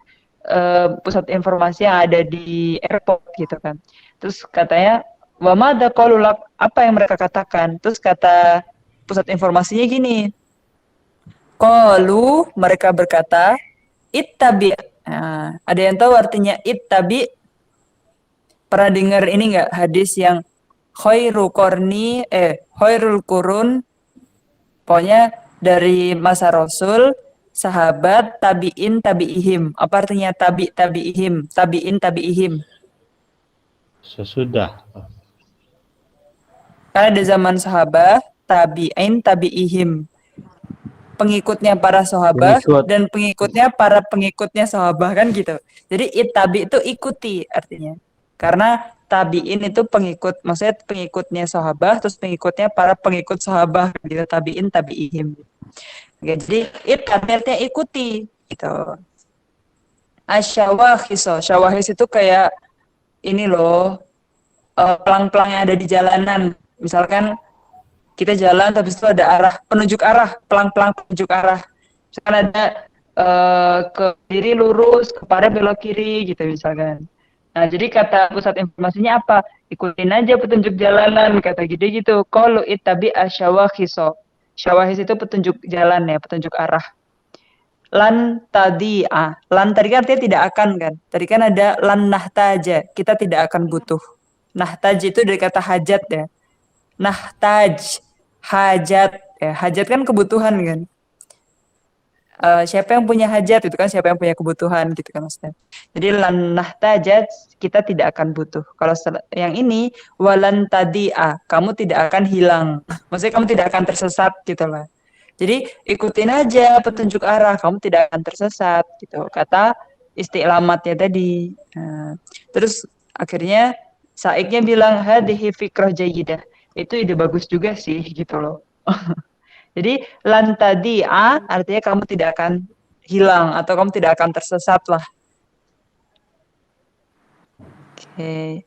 pusat informasi yang ada di airport gitu kan. Terus katanya wa madza qalulak, apa yang mereka katakan. Terus kata pusat informasinya gini, qalu, mereka berkata, ittabi Nah, ada yang tahu artinya ittabi? Pernah dengar ini nggak hadis yang khairul qurun, pokoknya dari masa Rasul, sahabat, tabiin, tabiihim. Apa artinya tabiihim, tabiin, tabiihim? Sesudah. Karena ada zaman sahabat, tabiin, tabiihim. Pengikutnya para sahabat Pengikut. dan pengikutnya para pengikutnya sahabat, kan gitu. Jadi tabi itu ikuti artinya. Karena tabiin itu pengikut, maksudnya pengikutnya sahabat, terus pengikutnya para pengikut sahabat gitu. Tabiin, tabiihim. Oke, jadi artinya ikuti gitu. Asyawakhiso. Syawahis itu kayak ini loh, pelang-pelang yang ada di jalanan. Misalkan kita jalan, habis itu ada penunjuk arah, pelang-pelang penunjuk arah. Misalkan ada ke kiri lurus, ke pada belok kiri gitu misalkan. Nah, jadi kata pusat informasinya apa? Ikutin aja petunjuk jalanan, kata gitu. Qalu ittabi asyawakhiso. Syawahis itu petunjuk jalan ya, petunjuk arah. Lan tadi'a. Lan tadi kan artinya tidak akan kan. Tadi kan ada lan nahtaja. Kita tidak akan butuh. Nahtaj itu dari kata hajat ya. Nahtaj, hajat ya. Hajat kan kebutuhan kan. Siapa yang punya hajat itu kan siapa yang punya kebutuhan gitu kan maksudnya. Jadi lan nahtajat, kita tidak akan butuh. Kalau yang ini walan tadi'a, kamu tidak akan hilang. Maksudnya kamu tidak akan tersesat gitu lah. Jadi ikutin aja petunjuk arah, kamu tidak akan tersesat gitu. Kata istiqlamatnya tadi. Nah, terus akhirnya Saiknya bilang hadhihi fikrah jayyidah. Itu ide bagus juga sih gitu loh. Jadi lan tadi'a artinya kamu tidak akan hilang atau kamu tidak akan tersesat lah. Oke.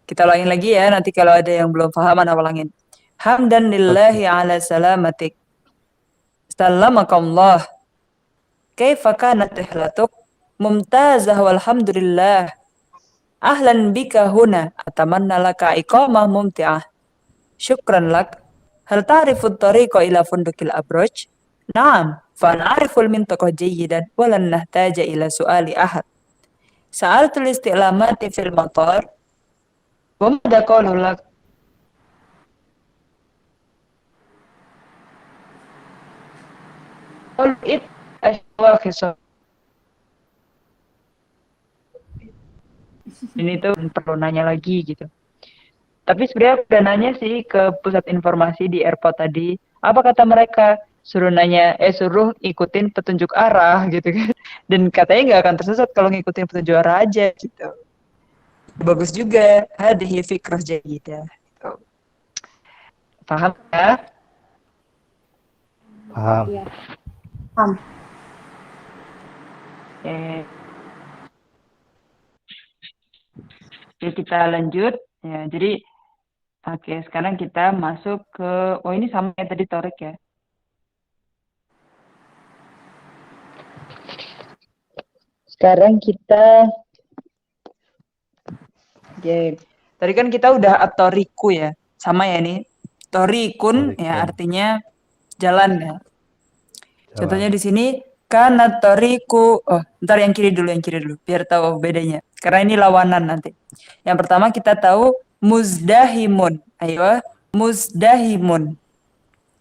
Kita ulangin lagi ya, nanti kalau ada yang belum paham ana ulangin. Hamdan lillahi ala salamatik. Salamakallah. Kaifa kanat ihlatuk? Mumtazah walhamdulillah. Ahlan bika huna. Atamanna laka iqamah mumti'ah. Syukran lak. Hal ta'rifu at-tariqa ila fundukil abraj? Naam, fa'na'rifu al-mintaqa jayyidan walan nahtaja ila su'ali ahad. Sa'altul isti'lamati fil matar wa madha qawlu lak? Qul it ashwakhiso. Ini tuh perlu nanya lagi gitu. Tapi sebenarnya udah nanya sih ke pusat informasi di airport tadi. Apa kata mereka? Suruh ikutin petunjuk arah gitu kan. Dan katanya nggak akan tersesat kalau ngikutin petunjuk arah aja gitu. Bagus juga. Hadhihi fikrah jayyidah. Gitu. Paham ya? Paham. Iya. Paham. Oke, kita lanjut. Ya, jadi oke, sekarang kita masuk ke ini sama yang tadi Torik ya. Sekarang kita tadi kan kita udah atoriku ya. Sama ya nih. Torikun ya artinya jalan ya. Contohnya di sini kana toriku. Oh, ntar yang kiri dulu biar tahu bedanya. Karena ini lawanan nanti. Yang pertama kita tahu muzdahimun. Ayo, muzdahimun.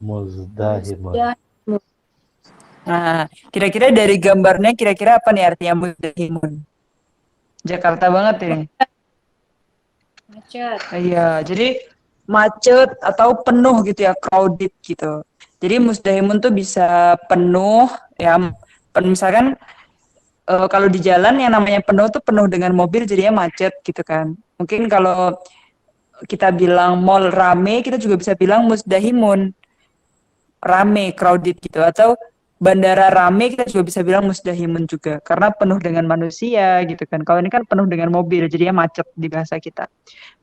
Muzdahimun. Nah, kira-kira dari gambarnya kira-kira apa nih artinya muzdahimun? Jakarta banget ini. Macet. Iya, jadi macet atau penuh gitu ya, crowded gitu. Jadi muzdahimun tuh bisa penuh ya. Misalkan kalau di jalan yang namanya penuh tuh penuh dengan mobil jadinya macet gitu kan. Mungkin kalau kita bilang mall rame, kita juga bisa bilang muzdahimun. Rame, crowded gitu. Atau bandara rame, kita juga bisa bilang muzdahimun juga. Karena penuh dengan manusia gitu kan. Kalau ini kan penuh dengan mobil, jadinya macet di bahasa kita.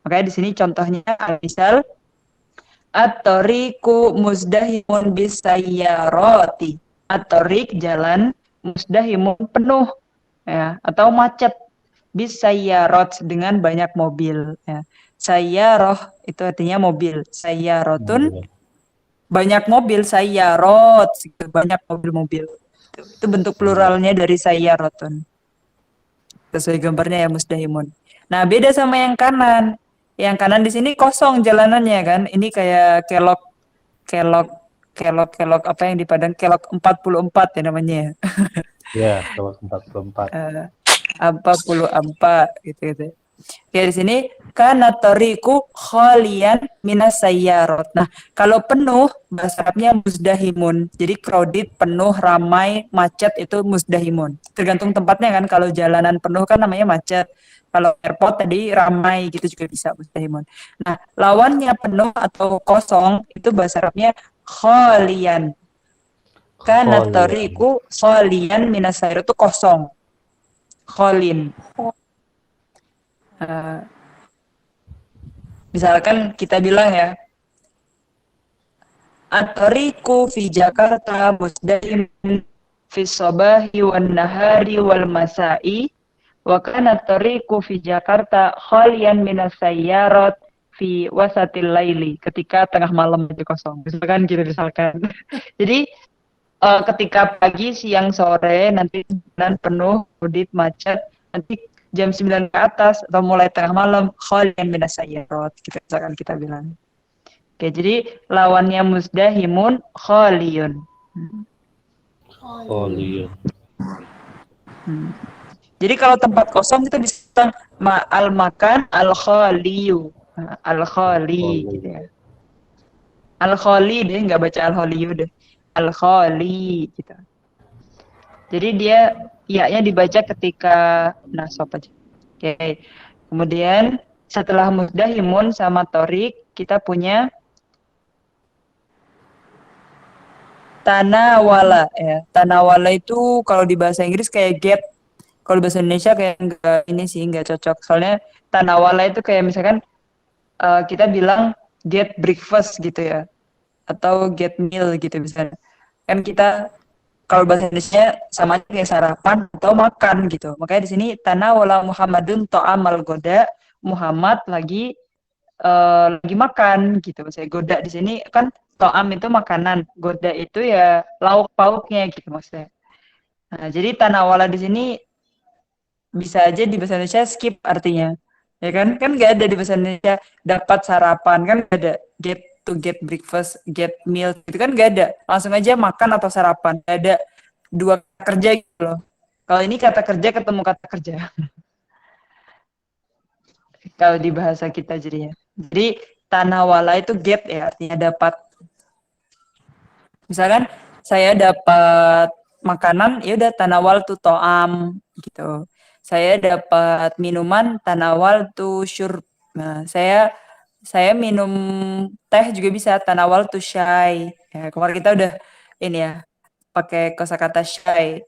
Makanya di sini contohnya misal at-tariqu muzdahimun bisayyarati. At-tariq jalan, muzdahimun penuh ya, atau macet. Bisayyarat dengan banyak mobil ya. Sayyarah itu artinya mobil. Sayyaratun banyak mobil, sayyarat banyak mobil-mobil. Itu bentuk pluralnya dari sayyaratun. sesuai gambarnya ya musdahimun. Nah, beda sama yang kanan. Yang kanan di sini kosong jalanannya kan. Ini kayak kelok kelok kelok apa yang di Padang kelok 44 ya namanya ya. Ya, kalau 44. Apa puluh apa gitu. Ya di sini kana tariku khalian minas sayyarot. Nah, kalau penuh bahasa Arabnya musdahimun. Jadi crowded, penuh, ramai, macet itu musdahimun. Tergantung tempatnya kan. Kalau jalanan penuh kan namanya macet. Kalau airport tadi ramai gitu juga bisa musdahimun. Nah, lawannya penuh atau kosong itu bahasa Arabnya khalian. Kana Kholian. tariku khalian minas sayyarot itu kosong. Kholin. Uh, Misalkan kita bilang ya, at-tariqu fi Jakarta musdahimun fi sabahi wan nahari wal masai wa kana at-tariqu fi Jakarta khalian minas sayyarat fi wasatil laili, ketika tengah malam itu kosong. Misalkan gitu misalkan. Jadi ketika pagi, siang, sore nanti jalan penuh, audit macet, nanti jam 9 ke atas atau mulai tengah malam khalian minas sayyarat, gitu misalkan kita bilang. Oke, jadi lawannya musdahimun khaliyun. Kholian. Jadi kalau tempat kosong itu bisa al makan al khaliyu. Al khali gitu ya. Al khali deh, nggak baca al khaliyu deh. Al khali gitu. Jadi dia iya-nya dibaca ketika nasab aja. Oke. Kemudian setelah musdahimun sama torik kita punya tanawala ya. Tanawala itu kalau di bahasa Inggris kayak get. Kalau bahasa Indonesia kayak enggak ini sih enggak cocok. Soalnya tanawala itu kayak misalkan kita bilang get breakfast gitu ya. Atau get meal gitu misalnya. Kan kita kalau bahasa Indonesia sama aja kayak sarapan atau makan gitu. Makanya di sini tanawala Muhammadun ta'amal goda, Muhammad lagi makan gitu. Misalnya goda di sini kan to'am itu makanan, goda itu ya lauk pauknya gitu maksudnya. Nah, jadi tanawala di sini bisa aja di bahasa Indonesia skip artinya. Ya kan? Kan nggak ada di bahasa Indonesia dapat sarapan, kan nggak ada get to get breakfast, get meal gitu kan nggak ada. Langsung aja makan atau sarapan. Nggak ada dua kerja gitu loh. Kalau ini kata kerja ketemu kata kerja. Kalau di bahasa kita jadinya. Jadi tanawala itu get ya, artinya dapat. Misalkan saya dapat makanan, ya udah tanawal tuh to'am gitu. Saya dapat minuman, tanawal tuh syurb. Nah, saya minum teh juga bisa tanawal tuh syai. Ya, kemarin kita udah ini ya pakai kosakata syai.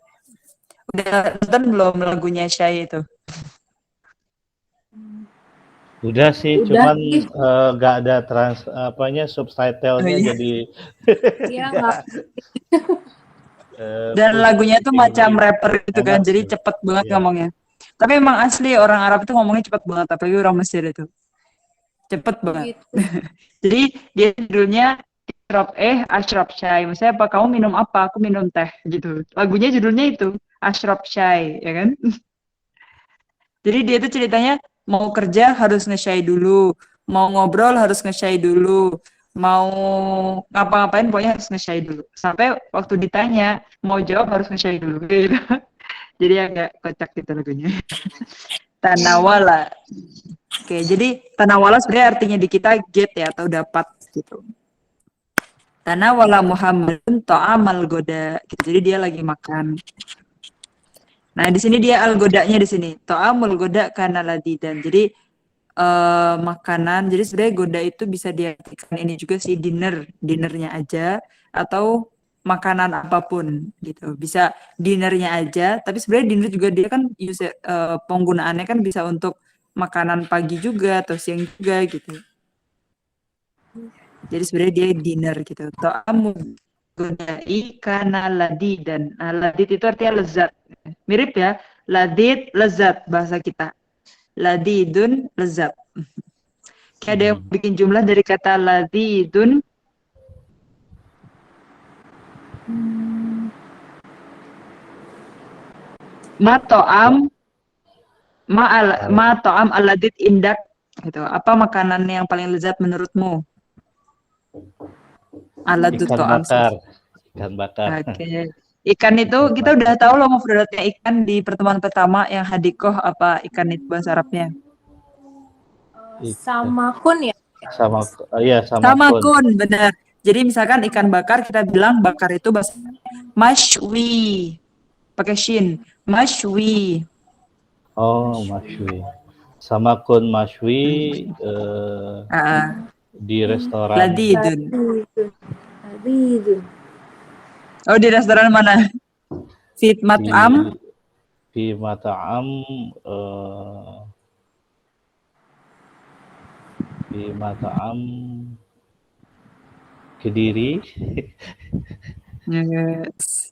Udah nonton belum lagunya syai itu? Udah sih, Udah cuman sih. nggak ada subtitlenya iya. jadi Iya, nggak. Dan lagunya tuh macam ini rapper gitu kan, enak jadi sih. cepet banget Iya. ngomongnya. Tapi emang asli orang Arab itu ngomongnya cepet banget, apalagi orang Mesir itu. Cepet banget. Gitu. Jadi dia judulnya Ashraf Syai. Maksudnya apa? Kamu minum apa? Aku minum teh gitu. Lagunya judulnya itu Ashraf Syai, ya kan? Jadi dia tuh ceritanya mau kerja harus nge-syai dulu, mau ngobrol harus nge-syai dulu, mau ngapa-ngapain pokoknya harus nge-syai dulu. Sampai waktu ditanya mau jawab harus nge-syai dulu gitu. Jadi agak kocak gitu lagunya. Tanawala. Oke, jadi tanawala sebenarnya artinya di kita get ya atau dapat gitu. Tanawala Muhammadun ta'amal goda. Gitu. Jadi dia lagi makan. Nah, di sini dia al-godanya di sini. Ta'amul goda kana ladidan. Jadi makanan. Jadi sebenarnya goda itu bisa diartikan ini juga sih dinernya aja atau makanan apapun gitu. Bisa dinernya aja, tapi sebenarnya dinner juga dia kan penggunaannya kan bisa untuk makanan pagi juga atau siang juga gitu. Jadi sebenarnya dia dinner gitu. Ta'amul godai kana ladidan. Nah, ladid itu artinya lezat. Mirip ya, ladid lezat bahasa kita. Ladidun lezat. Kayak ada yang bikin jumlah dari kata ladidun. Mato'am Ma ta'am alladid indak gitu. Apa makanan yang paling lezat menurutmu? Aladut Ikan ta'am. bakar. Ikan bakar. Oke. Ikan itu kita udah tahu loh mufradatnya ikan di pertemuan pertama yang hadikoh apa ikan itu bahasa Arabnya. Samakun ya. Sama iya sama Samakun, benar. Jadi misalkan ikan bakar kita bilang bakar itu bahasa mashwi. Pakai shin. Mashwi. Oh, mashwi. Sama kun mashwi di restoran. Ladidun. Ladidun. Oh, di restoran mana? Fit mat'am. Fi mat'am di mat'am Kediri. Yes.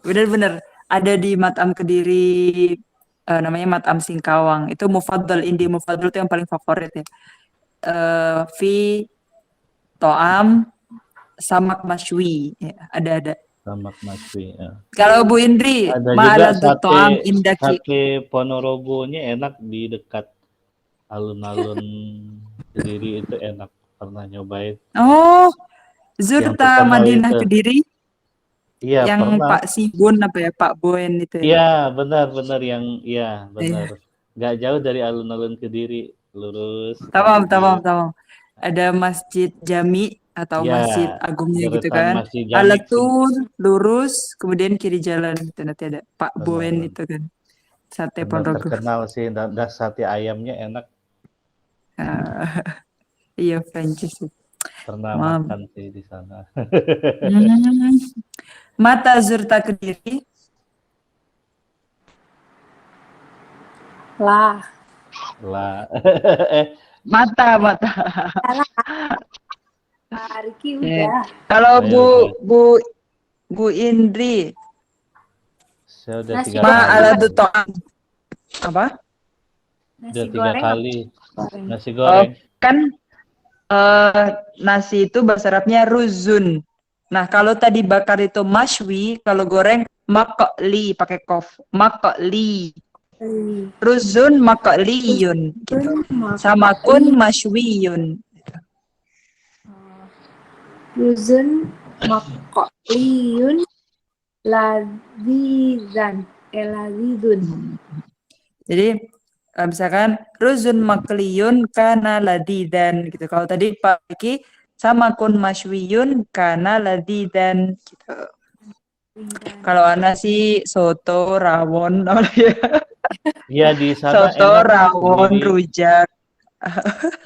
Benar-benar ada di Mat'am Kediri, namanya Mat'am Singkawang. Itu mufaddal, Indi mufaddal itu yang paling favorit ya. Fi to'am samak mashwi. Ya, ada. Samak mashwi. Ya. Kalau Bu Indri, ada ma'aladu juga to'am indaki. sate Ponorogo-nya enak di dekat alun-alun Kediri itu enak. Pernah nyobain. Oh, Zurta Madinah itu. Kediri. Iya, yang pernah. Pak Sibun apa ya, Pak Boen itu. Iya, benar yang iya, benar. Nggak jauh dari alun-alun Kediri, lurus. Tamam. Ada Masjid Jami atau ya, Masjid Agungnya gitu kan. Alatun lurus, kemudian kiri jalan itu nanti ada Pak Boen itu kan. Sate Ponorogo. Terkenal sih, dan sate ayamnya enak. Iya, Prancis sih. Pernah makan sih di sana. Mata Zurta Kediri. Lah. Mata. Riki udah. Kalau Bu Indri. Saya udah 3 kali. Ma'aladu to'am. Apa? Udah 3 kali. Nasi goreng. Kan nasi itu bahasa Arabnya ruzun. Nah, kalau tadi bakar itu mashwi, kalau goreng makli pakai kof. Makli. Ruzun makliyun. Gitu. Samakun mashwiyun. Ruzun makliyun ladidun. Jadi misalkan ruzun makliyun kana ladidan gitu. Kalau tadi Pak Iki sama kun mashwiyun kana ladidan gitu. Kalau nasi soto rawon Iya, di sana soto rawon rujak.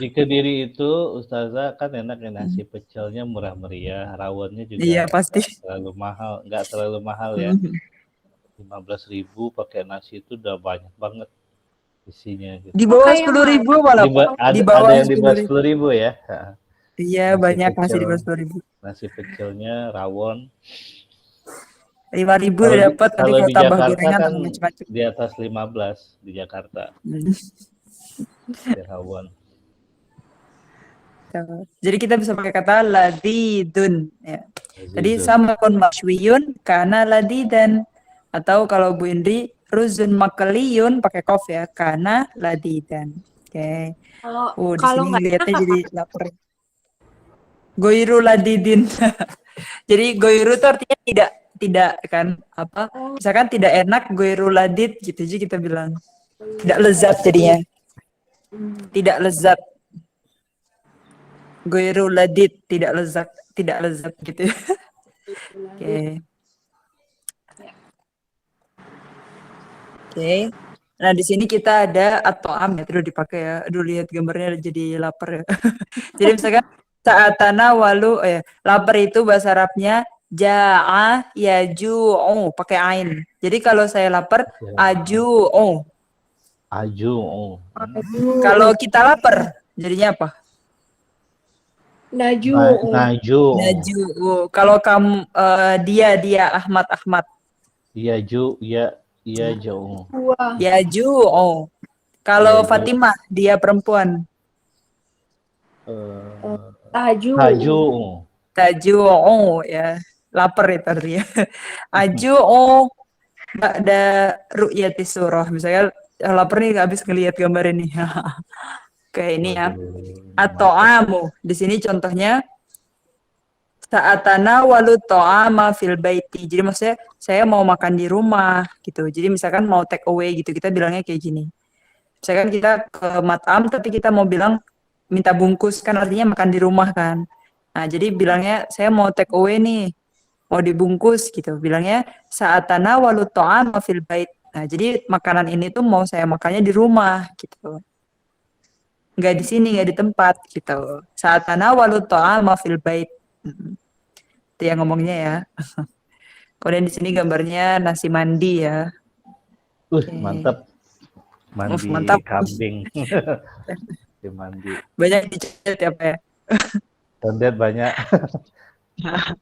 Di Kediri itu Ustazah kan enak ya, nasi pecelnya murah meriah, rawonnya juga iya, pasti. nggak terlalu mahal ya. 15.000 pakai nasi itu udah banyak banget isinya gitu. Di bawah 10.000 malah. Ada yang di bawah 10.000 ya. Iya, banyak nasi di bawah 10.000. Nasi pecelnya rawon 5.000 dapat, tapi kalau tambah gorengan kan macam-macam. di atas 15 di Jakarta. Rawon. Jadi kita bisa pakai kata ladidun ya. Jadi sama kon mashwiyun karena ladidan, atau kalau Bu Indri ruzun makaliyun pakai kof ya, karena ladidan. Oke. Di sini lihatnya jadi lapar. Goiru ladidin. Jadi goiru itu artinya tidak kan apa? Misalkan tidak enak goiru ladid gitu aja kita bilang. Tidak lezat jadinya. Tidak lezat. Goiru ladid, tidak lezat gitu. Oke. Nah, di sini kita ada at-ta'am ya, terus dipakai ya. Aduh, lihat gambarnya jadi lapar ya. Jadi misalkan sa'atana walu lapar itu bahasa Arabnya ja'a yaju'u pakai ain. Jadi kalau saya lapar aju'u. Kalau kita lapar jadinya apa? Naju. Kalau kamu dia Ahmad. Yaju. Kalau Fatimah dia perempuan. Taju ya. Lapar itu artinya. Aju ba'da ru'yati surah. Misalnya Lapar nih habis ngelihat gambar ini. Kayak ini ya. Waduh, mantap. At-ta'amu. Di sini contohnya sa'atana walu ta'ama fil baiti. Jadi maksudnya saya mau makan di rumah gitu. Jadi misalkan mau take away gitu, kita bilangnya kayak gini. Misalkan kita ke matam tapi kita mau bilang minta bungkus kan artinya makan di rumah kan. Nah, jadi bilangnya saya mau take away nih, mau dibungkus gitu. Bilangnya sa'atana walu ta'ama fil bait. Nah, jadi makanan ini tuh mau saya makannya di rumah gitu. Nggak di sini, nggak di tempat gitu. Sa'atana walu ta'ama fil bait. Itu yang ngomongnya ya. Kemudian di sini gambarnya nasi mandi ya. Oke. Mantap. Mandi Mantap. kambing. Mandi. Banyak dicat ya, Pak ya. Condet banyak. Lumayan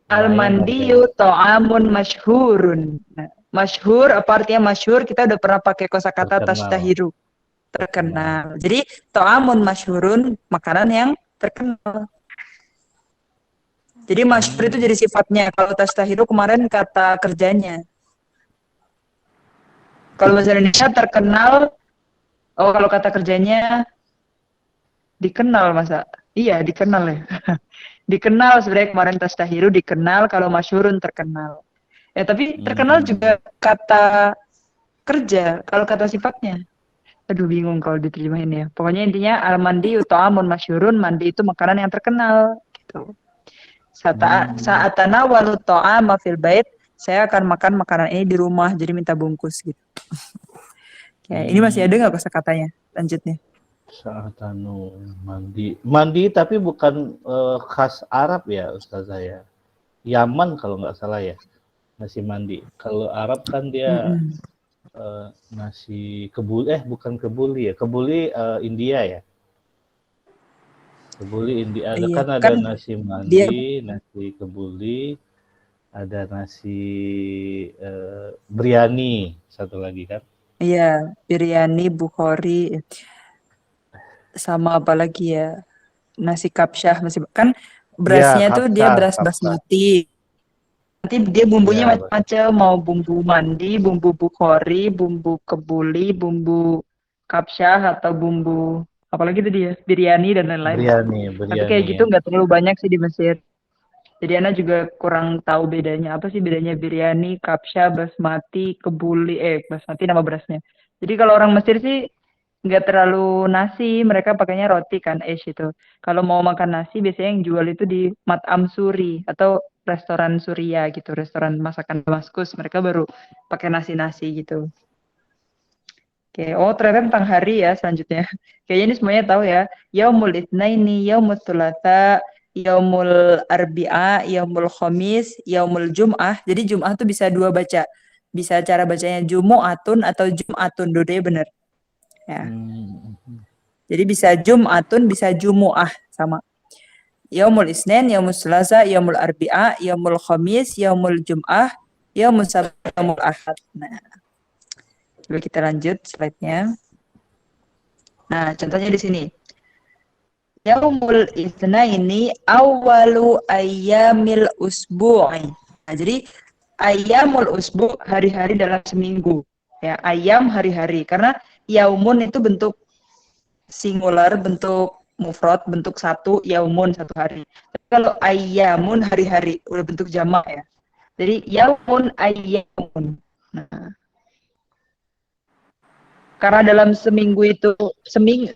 Al-mandiyu ta'amun masyhurun. Nah, masyhur apa artinya masyhur? Kita udah pernah pakai kosakata terkenal. tashtahiru. Terkenal. Jadi ta'amun masyhurun, makanan yang terkenal. Jadi masyhur itu jadi sifatnya. Kalau tashtahiru kemarin kata kerjanya. Kalau bahasa Indonesia terkenal, oh kalau kata kerjanya dikenal masa? Iya, dikenal ya. Dikenal sebenarnya kemarin tashtahiru dikenal, kalau masyhurun terkenal. Ya tapi terkenal juga kata kerja, kalau kata sifatnya. Aduh bingung kalau diterjemahin ya. Pokoknya intinya al-mandi ta'amun masyhurun, mandi itu makanan yang terkenal gitu. Sa'atana walu ta'ama fil bait, saya akan makan makanan ini di rumah, jadi minta bungkus gitu. Ya, ini masih ada nggak kosakatanya? Lanjutnya. Sa'atanu mandi. Mandi tapi bukan khas Arab ya Ustazah ya. Yaman kalau nggak salah ya. Nasi mandi. Kalau Arab kan dia nasi kebuli, bukan kebuli ya. Kebuli India ya. Kebuli India. Ada Iya, kan ada kan nasi mandi, nasi kebuli, ada nasi biryani satu lagi kan. Iya, biryani, bukhori, sama apa lagi ya? Nasi kapsyah masih kan berasnya tuh dia beras basmati. Nanti dia bumbunya macam-macam, mau bumbu mandi, bumbu bukhori, bumbu kebuli, bumbu kapsyah atau bumbu apalagi tadi ya, biryani dan lain-lain. Biryani. Tapi kayak gitu nggak terlalu banyak sih di Mesir. Jadi Ana juga kurang tahu bedanya. Apa sih bedanya biryani, kapsya, basmati, kebuli, basmati nama berasnya. Jadi kalau orang Mesir sih nggak terlalu nasi, mereka pakainya roti kan, itu. Kalau mau makan nasi biasanya yang jual itu di Mat'am Suri atau restoran Suria gitu, restoran masakan Damaskus. Mereka baru pakai nasi-nasi gitu. Oke, ternyata tentang hari ya selanjutnya. Kayaknya ini semuanya tahu ya. Yaumul Itsnaini, Yaumul Tsulatsa, Yaumul Arbi'a, Yaumul Khamis, Yaumul Jum'ah. Jadi Jum'ah tuh bisa dua baca. Bisa cara bacanya Jumu'atun atau Jum'atun. Dua-duanya benar. Ya. Jadi bisa Jum'atun, bisa Jumu'ah sama. Yaumul Itsnain, Yaumul Tsulatsa, Yaumul Arbi'a, Yaumul Khamis, Yaumul Jum'ah, Yaumul Sabt, Yaumul Ahad. Nah, coba kita lanjut slide-nya. Nah, contohnya di sini. Yaumul Itsnaini awwalu ayyamil usbu'i. Nah, jadi ayyamul usbu' hari-hari dalam seminggu. Ya, ayyam hari-hari karena yaumun itu bentuk singular, bentuk mufrad, bentuk satu, yaumun satu hari. Tapi kalau ayyamun hari-hari udah bentuk jamak ya. Jadi yaumun ayyamun. Nah, karena dalam seminggu itu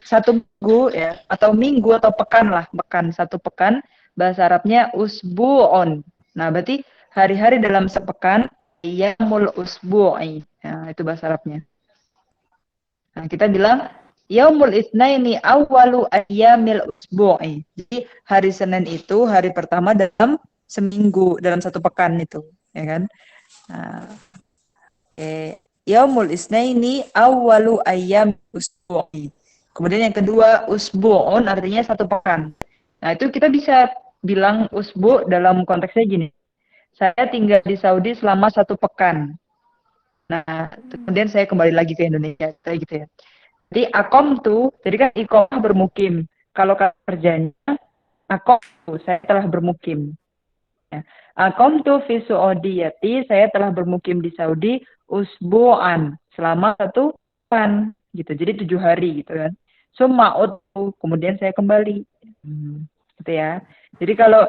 satu minggu ya atau minggu atau pekan lah, satu pekan, bahasa Arabnya usbu'un. Nah, berarti hari-hari dalam sepekan yaumul usbu'i. Nah, itu bahasa Arabnya. Nah, kita bilang yaumul itsnaini awwalu ayyamil usbu'i. Jadi hari Senin itu hari pertama dalam seminggu, dalam satu pekan itu, ya kan? Nah, Yaumul Itsnaini awwalu ayyam usbu'i. Kemudian yang kedua usbu'un artinya satu pekan. Nah, itu kita bisa bilang usbu' dalam konteksnya gini. Saya tinggal di Saudi selama satu pekan. Nah, kemudian saya kembali lagi ke Indonesia kayak gitu ya. Jadi aqamtu, jadi kan iqamah bermukim. Kalau kerjanya aqamtu, saya telah bermukim. Ya. Aqamtu fi Saudiyati, saya telah bermukim di Saudi usbu'an selama satu depan gitu. Jadi 7 hari gitu kan. Summa utu, kemudian saya kembali. Gitu ya. Jadi kalau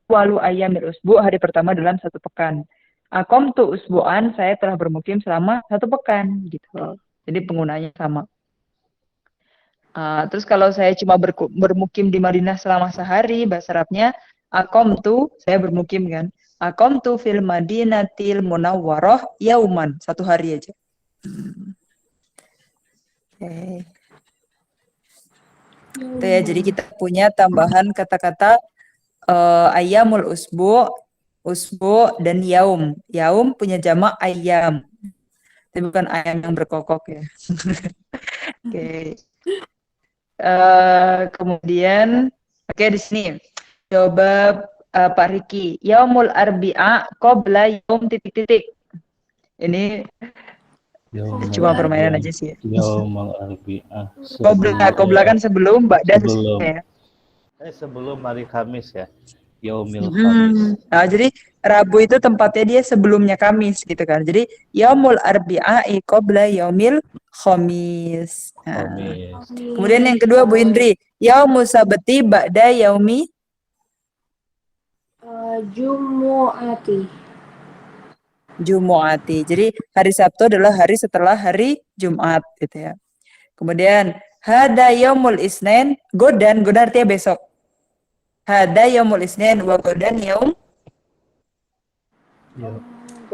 walu ayyamil usbu, hari pertama dalam 1 pekan. Aqamtu usbu'an, saya telah bermukim selama 1 pekan gitu. Jadi penggunanya sama. Terus kalau saya cuma bermukim di Madinah selama sehari, bahasa Arabnya aqamtu, saya bermukim kan. Aqamtu fil Madinatil Munawwarah yauman, 1 hari aja. Oke. Itu ya, jadi kita punya tambahan kata-kata ayyamul usbu dan yaum. Yaum punya jamak ayyam. Tapi bukan ayam yang berkokok ya. Oke. Kemudian di sini coba Pak Riki, yaumul arbi'a qabla yaum titik-titik. Ini cuma permainan aja sih. Yaumul arbi'ah. Qabla kan sebelum, ba'da sebelum. ya. Sebelum hari Kamis ya. Yaumil Khamis. Nah, jadi Rabu itu tempatnya dia sebelumnya Kamis gitu kan. Jadi yaumul arbi'a'i qabla yaumil khamis. Nah. Kemudian yang kedua Bu Indri, yaumus sabti ba'da yaumi Jumu'ati. Jadi hari Sabtu adalah hari setelah hari Jumat gitu ya. Kemudian hada yaumul isnin, godan artinya besok. Hada yaumul isnin wa godan yaum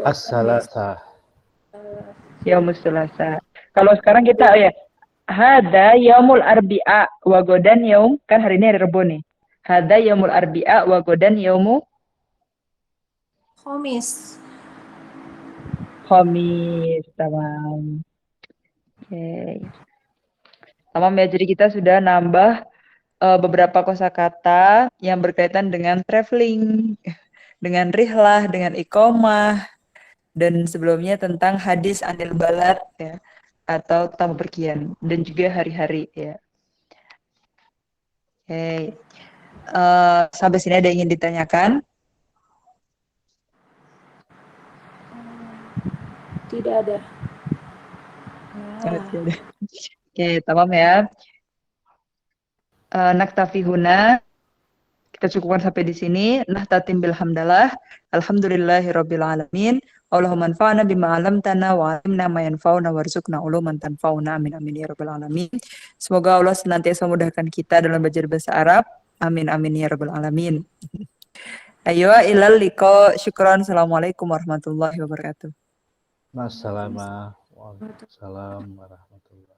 as-salasa. Yaumus Selasa. Kalau sekarang kita ya hada yaumul arbi'a wa godan yaum, kan hari ini hari Rabu nih. Hada yaumul arbi'a wa godan yaumu Khamis. Tamam. Oke. Tamam ya, jadi kita sudah nambah beberapa kosakata yang berkaitan dengan traveling, dengan rihlah, dengan iqomah, dan sebelumnya tentang hadis anil balad ya, atau tamu pergian, dan juga hari-hari ya. Oke. Sampai sini ada yang ingin ditanyakan? Tidak ada. Oke, tamam ya. Naktafi huna. Kita cukupkan sampai di sini. Nahtatim bilhamdalah. Alhamdulillahirabbil alamin. Allahumma anfa'na bima 'allamtana wa 'allimna ma yanfa'una warzuqna uluman tanfa'una. Amin amin ya rabbal alamin. Semoga Allah senantiasa memudahkan kita dalam belajar bahasa Arab. Amin amin ya rabbal alamin. Ayo ilal liqa. Syukran. Assalamualaikum warahmatullahi wabarakatuh. Waalaikumsalam warahmatullahi wabarakatuh.